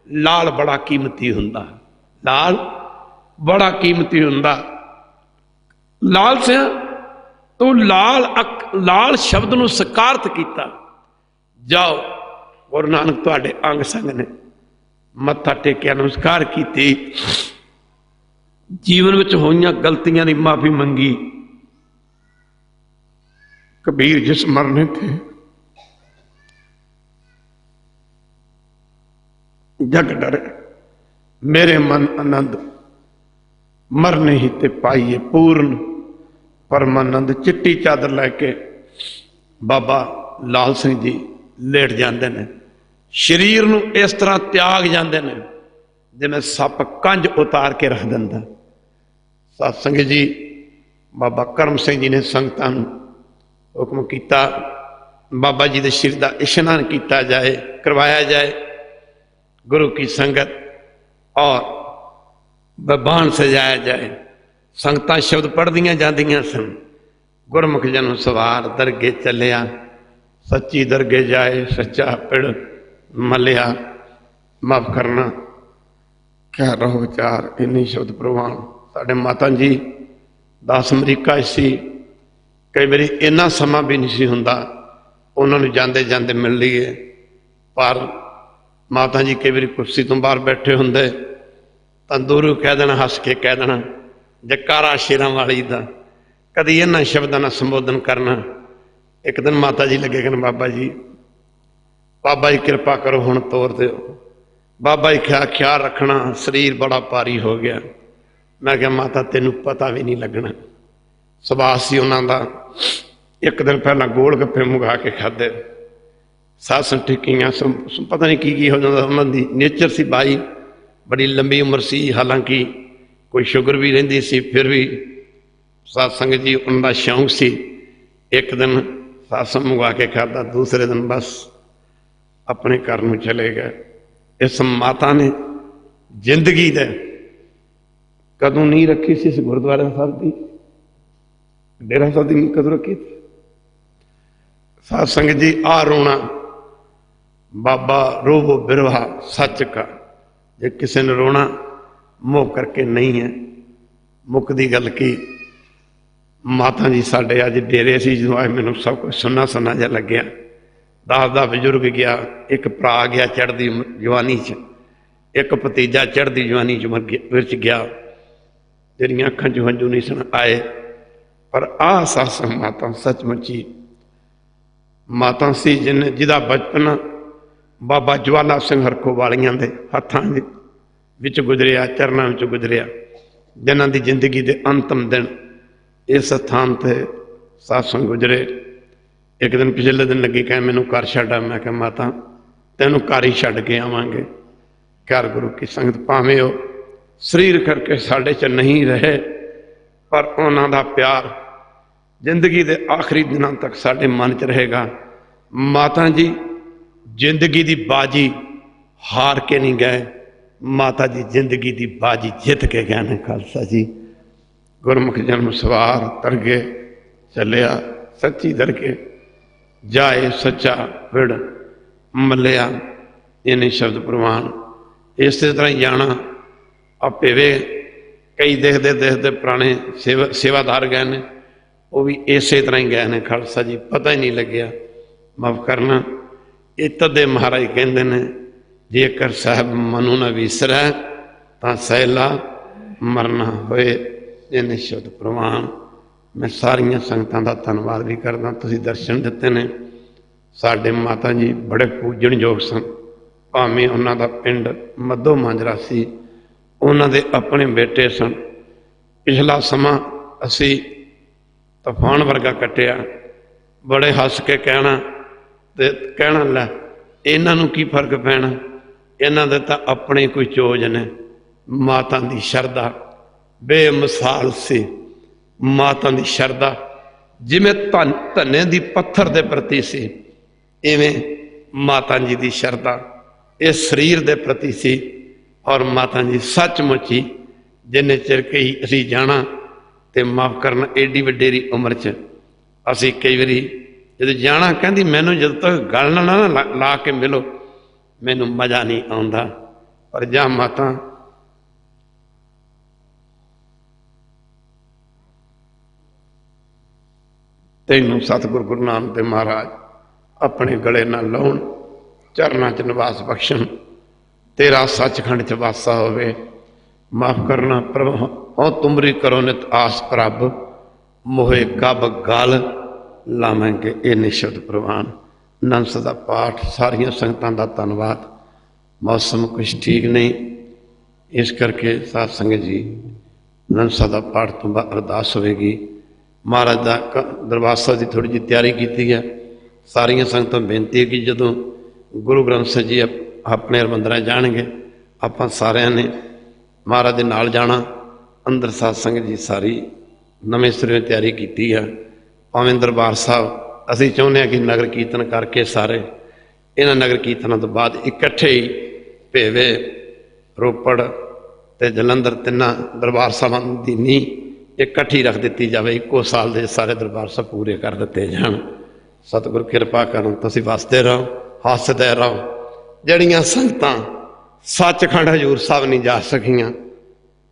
लाल बड़ा कीमती हुंदा, लाल बड़ा कीमती हुंदा। लाल सिंह तू लाल शब्द नूं सकारत किया। जाओ, गुरु नानक तुहाडे अंग संग ने। मत्था टेकिया, नमस्कार की, जीवन में होइयां गलतियां की माफी मंगी। कबीर जिस मरने थे जग डरे, मेरे मन आनंद मरने ही ते पाइए पूर्ण परमानंद। चिट्टी चादर लैके बाबा लाल सिंह जी लेट जाते हैं। शरीर नूं इस तरह त्याग जाते हैं जिवें सप कंज उतार के रख दिंदा। सत्संग जी बाबा करम सिंह जी ने संगतां नूं हुक्म किया, बाबा जी के सिर का इशनान किया जाए, करवाया जाए। गुरु की संगत और बबान सजाया जाए। संगतां शब्द पढ़दियां जांदियां सन। गुरमुख जन सवार दरगे चलिया, सच्ची दरगे जाए, सच्चा पिड़ मलिया। माफ करना, क्या रहो विचार, इन्नी शब्द प्रवान। साढ़े माता जी 10 अमरीका सी, कई बार इन्ना समा भी नहीं सी हुंदा, उन्होंने जाते जाते मिल लीए। पर माता जी कई बार कुर्सी तो बाहर बैठे होंदे तां दूरों कह देना, हस के कह देना, जकारा शेरां वाली दा। कदी इन्हां शब्दां नाल संबोधन करना। एक दिन माता जी लगे कहन, बाबा जी कृपा करो, हुण तोर दो। बाबा जी क्या ख्याल रखना, शरीर बड़ा भारी हो गया। मैं क्या माता तेनू पता भी नहीं लगना। सुभाष सी उन्हां दा। एक दिन पहला गोल गप्पे मंगा के खाधे, सत्संग टिक्कियां, पता नहीं की हो जाता। उन्होंने नेचर सी बाई, बड़ी लंबी उम्र सी, हालांकि कोई शुगर भी रहिंदी सी, फिर भी सत्संग जी उनका शौक सी। एक दिन सत्संग मंगवा के खाधा, दूसरे दिन बस अपने घर में चले गए। इस माता ने जिंदगी दे कदों नहीं रखी सी इस गुरुद्वारा साहब की, डेरा साहब की कदों रखी थी। सत्संग जी आ रोना, बाबा रोवो बिरहा सच का, जे किसी ने रोना मोह करके नहीं है। मुकदी गल की माता जी साढ़े अज डेरे से जो मैनू सब कुछ सुना सुना जा लग्या। दादा बजुर्ग गया, एक भरा गया चढ़ती जवानी च, एक भतीजा चढ़ती जवानी च विच गया, तेरिया अखां चों हंझू नहीं सन आए। पर आ सत्संग माता सचमुची माता सी जिन्हें जिदा बचपन बाबा ज्वाला सिंह हरखो वालियां दे हत्थां दे विच गुजरिया, चरनां विच गुजरिया, जिन्हां दी जिंदगी दे अंतिम दिन इस स्थान ते सत्संग गुजरे। एक दिन पिछले दिन लगी कह मैनू घर छड्ड आ, मैं कहा माता तैनू घर ही छड्ड के आवांगे। घर गुरु की संगत भावें वो शरीर करके साढ़े च नहीं रहे, पर उन्हां दा प्यार जिंदगी दे आखिरी दिनों तक साढ़े मन च रहेगा। माता जी जिंदगी दी बाजी हार के नहीं गए, माता जी जिंदगी दी बाजी जित के गए ने। खालसा जी गुरमुख जन्म सवार तरगे चलिया, सच्ची दरगे जाए सच्चा विड़ मलिया, इन्हें शब्द प्रवान। इस तरह ही जाना आपे वे कई देखते देखते पुराने सेवादार गए ने, वो भी इस तरह ही गए ने। खालसा जी पता ही नहीं लग्या, माफ करना। ये तदे महाराज कहते हैं जेकर साहब मनु न विसरै तां सैला मरना होए, इन्हें शब्द प्रवान। मैं सारिया संगतां दा धन्नवाद भी करदा, तुसीं दर्शन दिते ने। साडे माता जी बड़े पूजनयोग सन, भावें उन्हां दा पिंड मद्धो मांजरा सी, उन्हां दे अपने बेटे सन। पिछला समा असी तूफान वर्गा कटिया, बड़े हस के कहना ते कहना लै इन्हां नूं की फर्क पैना, इन्हां दे तां अपने कोई चोज ने। माता दी शरदा बेमिसाल सी, माता दी शरदा जिमें धन्ने दी पत्थर दे प्रति सी, इवें माता जी दी शरदा इस शरीर दे प्रति सी। और माता जी सचमुच ही जिन्ने चिर कई असी जाना ते माफ करना एडी वडेरी उम्र च असी कई बारी जब जाना कहती मैनू जब तक गल ना ला के मिलो मैनू मजा नहीं आता। पर जा माता तैनू सतगुरु गुरु नानक देव महाराज अपने गले ना लाउण, चरना च निवास बख्शण, तेरा सचखंड च वासा होवे। माफ करना प्रभु हो तुमरी करो नित आस प्रभ, मोहे कब गल लावेंगे ये निशब्द प्रवान। नंस का पाठ सारिया संगतां दा धन्नवाद। मौसम कुछ ठीक नहीं, इस करके साध संगत जी नंसा का पाठ तो बाद अरदास होगी। महाराज का दरबार साहब की थोड़ी जी तैयारी की है। सारिया संगतां बेनती है कि जदों गुरु ग्रंथ साहब जी अपने मंदिर जाएंगे आप सारिया ने महाराज के नाल जाना। अंदर साध संगत जी सारी नवें सिरे तैयारी की है। भावें दरबार साहब असी चाहुंदे कि नगर कीर्तन करके सारे इन्हां नगर कीर्तनों तो बाद इकट्ठे ही भेवे रोपड़ ते जलंधर तिन्ना दरबार साहब की नींह इकट्ठी रख दी जाए, एको साल के सारे दरबार साहब पूरे कर दिते जान। सतगुर कृपा करन, तुसीं वसदे रहो हसदे रहो। जड़ियां संगतां सचखंड हजूर साहब नहीं जा सकियां,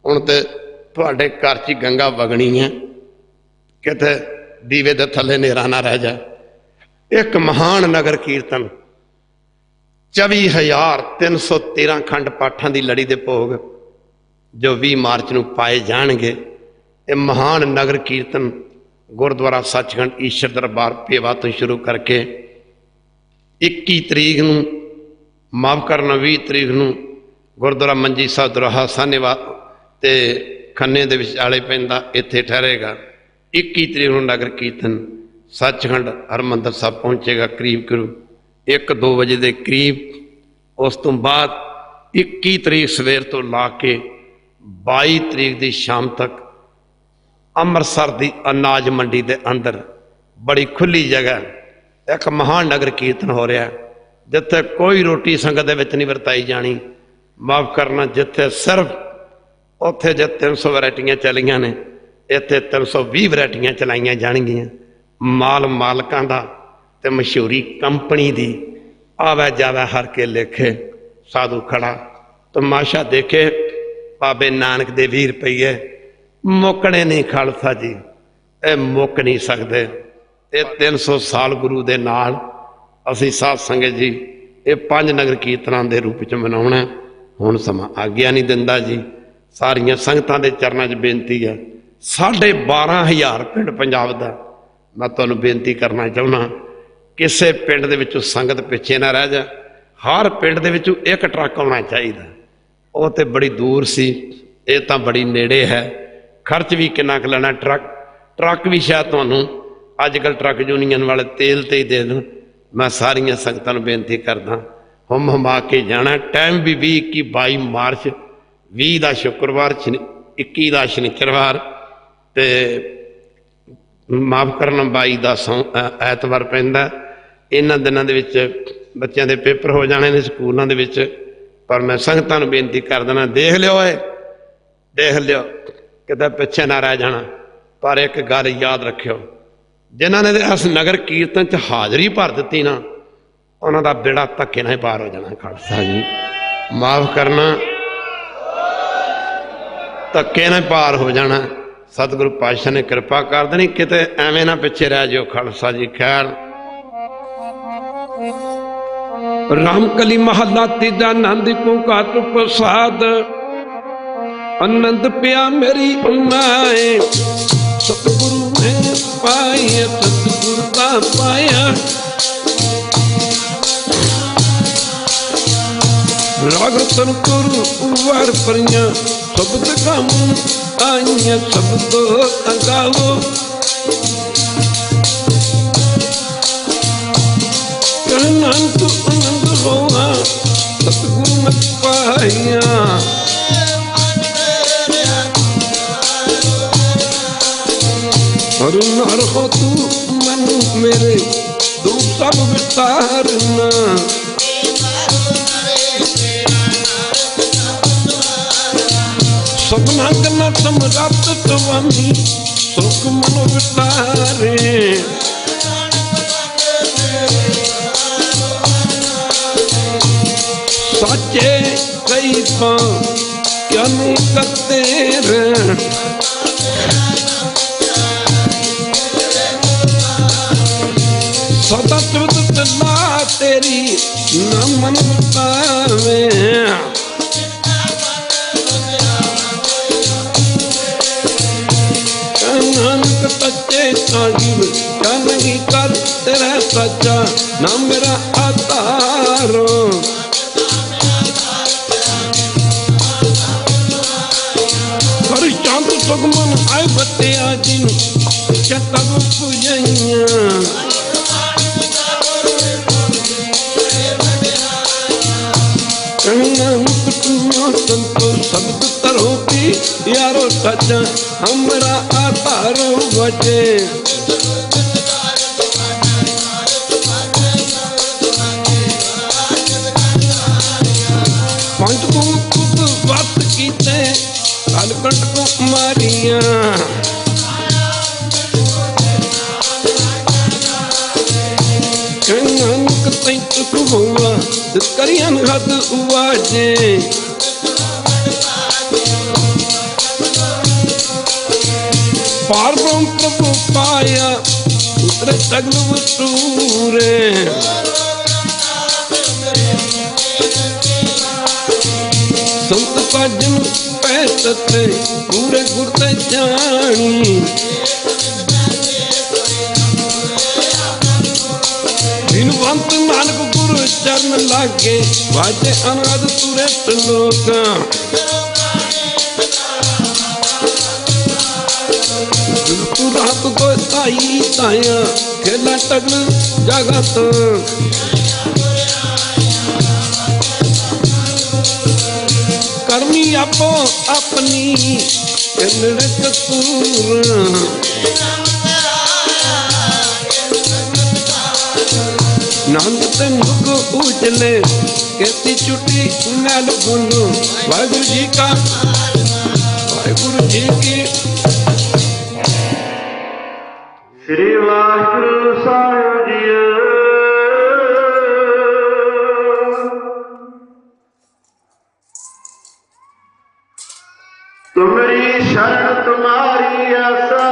हुण ते तुहाडे घर च गंगा वगनी है, किते दीवे दे थले नेरा ना रह जाए। एक महान नगर कीर्तन 24,313 खंड पाठां की लड़ी दे भोग जो 20 मार्च नूं पाए जाणगे। ये महान नगर कीर्तन गुरुद्वारा सचखंड ईश्वर दरबार पेवा तो शुरू करके 21 तरीक नूं माफ करना 20 तरीक नूं गुरुद्वारा मंजी साहब दोराहा साहनेवा ते खन्ने दे विचाले पैंदा इत्थे ठहरेगा। 21 तरीक नूं नगर कीर्तन सचखंड हरमंदर साहब पहुंचेगा करीब 1-2 बजे के करीब। उस तो बाद 21 तरीक सवेर तो ला के 22 तरीक की शाम तक अमृतसर की अनाज मंडी के अंदर बड़ी खुली जगह एक महान नगर कीर्तन हो रहा, जिथे कोई रोटी संगत नहीं वरताई जानी। माफ करना जिथे सिर्फ उत्थे जो 300 वैरायटियां चलियां ने, इत्थे 320 वैरायटियां चलाइया जाणगियां। माल मालकां दा ते मशहूरी कंपनी दी आवे जावे हर के लेखे। साधु खड़ा तमाशा देखे, बाबे नानक दे 20 रुपये मुकने नहीं। खालसा जी ये मुक नहीं सकते। ये 300 साल गुरु दे नाल असी साध संगत जी ये 5 नगर कीर्तनां के रूप च मनाउणा। हुण समा आग्या नहीं दिंदा जी। सारियां संगतां दे चरनां च बेनती है। 12,500 पिंड पंजाब दा मैं तुहानूं बेनती करना चाहुंदा, किसी पिंड दे विचों संगत पिछे ना रह जा। हर पिंड दे विचों एक ट्रक आउणा चाहीदा। वो तो बड़ी दूर सी, ये तो बड़ी नेड़े है। खर्च भी किन्ना क लेना। ट्रक भी शायद तुहानूं अजकल ट्रक यूनीयन वाले तेल ते ही दे देण। मैं सारियां संगतां नूं बेनती करदा, हुम हुमा के जाना। टाइम भी 20-21-22 मार्च 20 का शुक्रवार 21 का शनिचरवार ते माफ करना 22 का ऐतवार पैंदा। इन्हां दिनां दे विच बच्चों के पेपर हो जाने ने स्कूलों के। पर मैं संगतां नूं बेनती कर देना, देख लियो है, देख लियो किते पिछे ना रह जाना। पर एक गल याद रखियो, जिन्हां ने इस नगर कीर्तन च हाज़री भर दी ना, उन्हां दा बेड़ा धक्के नाल पार हो जाना। खालसा जी माफ करना, धक्के नाल पार हो जाना। सतगुरु पातशाह ने कृपा कर देनी, किते एवें ना पिछे रह जाओ। खालसा जी खैर। रामकली महला तीजा नंद को काट प्रसाद, आनंद पिया मेरी उन्नाए। सतगुरु ने पाया, सतगुरु का पाया। राग रतन गुरु उवार परिया, शब्द गम आइया शब्द गावो। आनंद आनंद होगा सतगुरु ने पाया। और नर हो तू मन मेरे दुख सब विस्तारना। सपना करना सम्राट स्वामी सुख मनो विस्तारे। साचे कई क्या नहीं करते रे। सदा तुद ला तेरी न मन बतावे। नानक सच्चे साहिब क्या नहीं कर तेरा सच्चा ना मेरा आधारो। शांत सुगमन आए बतिया जिन तब पूजैया। संतो शब्द तरो की यारो सच्चा हमरा आधारो बचे। पंचमुख बात कीते कालकंठ को मारिया। नानक तैतुक हुआ करियन हद उवाजे। पार ब्रह्म प्रभु पाया उतरे सगल वसूरे। संत साजन पैसते पूरे गुरते जानी। दिनवंत नानक गुरु चरण लागे बाजे अनाद तुरे लोका। तू रात को ताई ताया खेला टगल जगत। करनी आपो अपनी कसूर। नानक ते मुख उजले कहती छुट्टी नाल बोलो। वाहिगुरु जी का वाहिगुरु जी की। श्री वाहिगुरु साहिब जी। तुम्हारी शरण तुम्हारी आसा।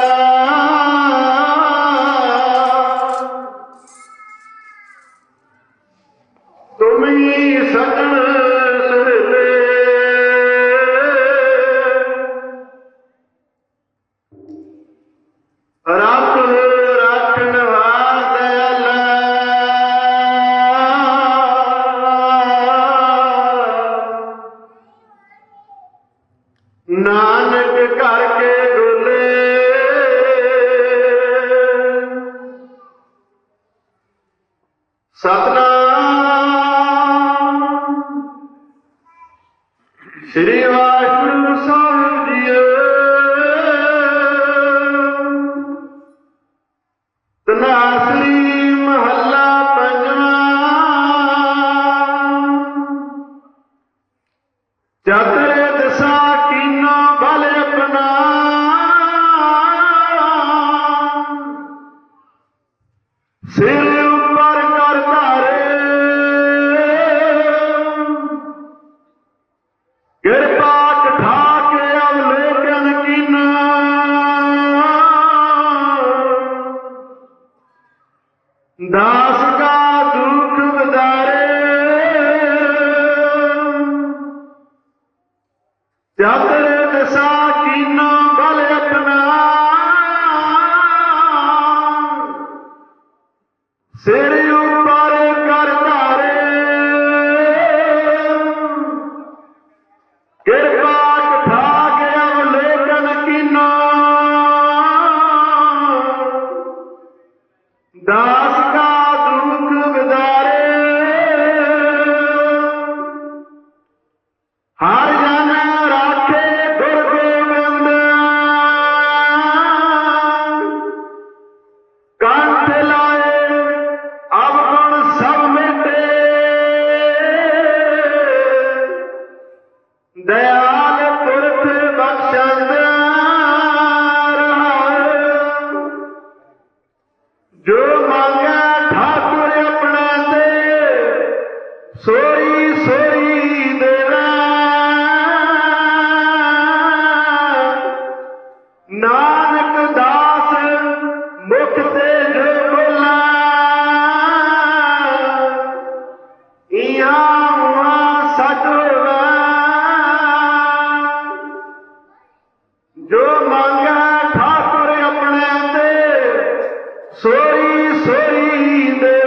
ਸਤਨਾਮ ਸ੍ਰੀ ਵਾਹਿਗੁਰੂ ਸਾਹਿਬ ਜੀਓ। ਤਨਾਸਰੀ ਮਹੱਲਾ ਪੰਜਵਾਂ। ਚਾਤਰੇ ਦਿਸਾ ਕੀਨੋ ਬਲ ਆਪਣਾ, ਸਿਰ ਉੱਪਰ ਕਰ ਧਾਰੇ, ਕਿਰਪਾ ਕਠਾ ਕੇ ਅਵਲੋਕਨ ਕੀਨਾ, ਦਾਸ ਕਾ ਦੁਖ ਵਿਦਾਰੇ। ਚਾਤਰੇ ਦਿਸਾ ਕੀਨੋ ਬਲ ਆਪਣਾ, ਸਿਰ ਉੱਪਰ ਕਰ ਧਾਰੇ, ਕਿਰਪਾ ਕਠਾ ਕੇ ਅਵਲੋਕਨ ਕੀਨਾ, ਦਾਸ ਕਾ ਦੁਖ ਵਿਦਾਰੇ। ਹਰ ਜਨ ਰਾਖੇ ਗੁਰ ਗੋਬਿੰਦ, ਕੰਠ ਲਾਏ ਅਵਗੁਣ ਸਭ ਮਿਟੇ, ਦਇਆਲ ਪੁਰਖ ਬਖਸ਼ੰਦ ਰਹਾਉ। ਜੋ ਮੰਗੈ ਠਾਕੁਰ ਆਪਣੇ ਤੇ, ਸੋਈ ਸੋਈ ਦੇਵੈ। ਨਾਨਕ ਦਾਸ ਮੁਖ ਤੇ ਜੋ ਬੋਲਾ, ਇਹਾਂ ਉਹਾਂ ਸੱਚ ਹੋਵੈ। ਜੋ ਮੰਗੈ ਠਾਕੁਰ ਆਪਣੇ ਤੇ, ਸੋਈ ਸੋਈ ਦੇ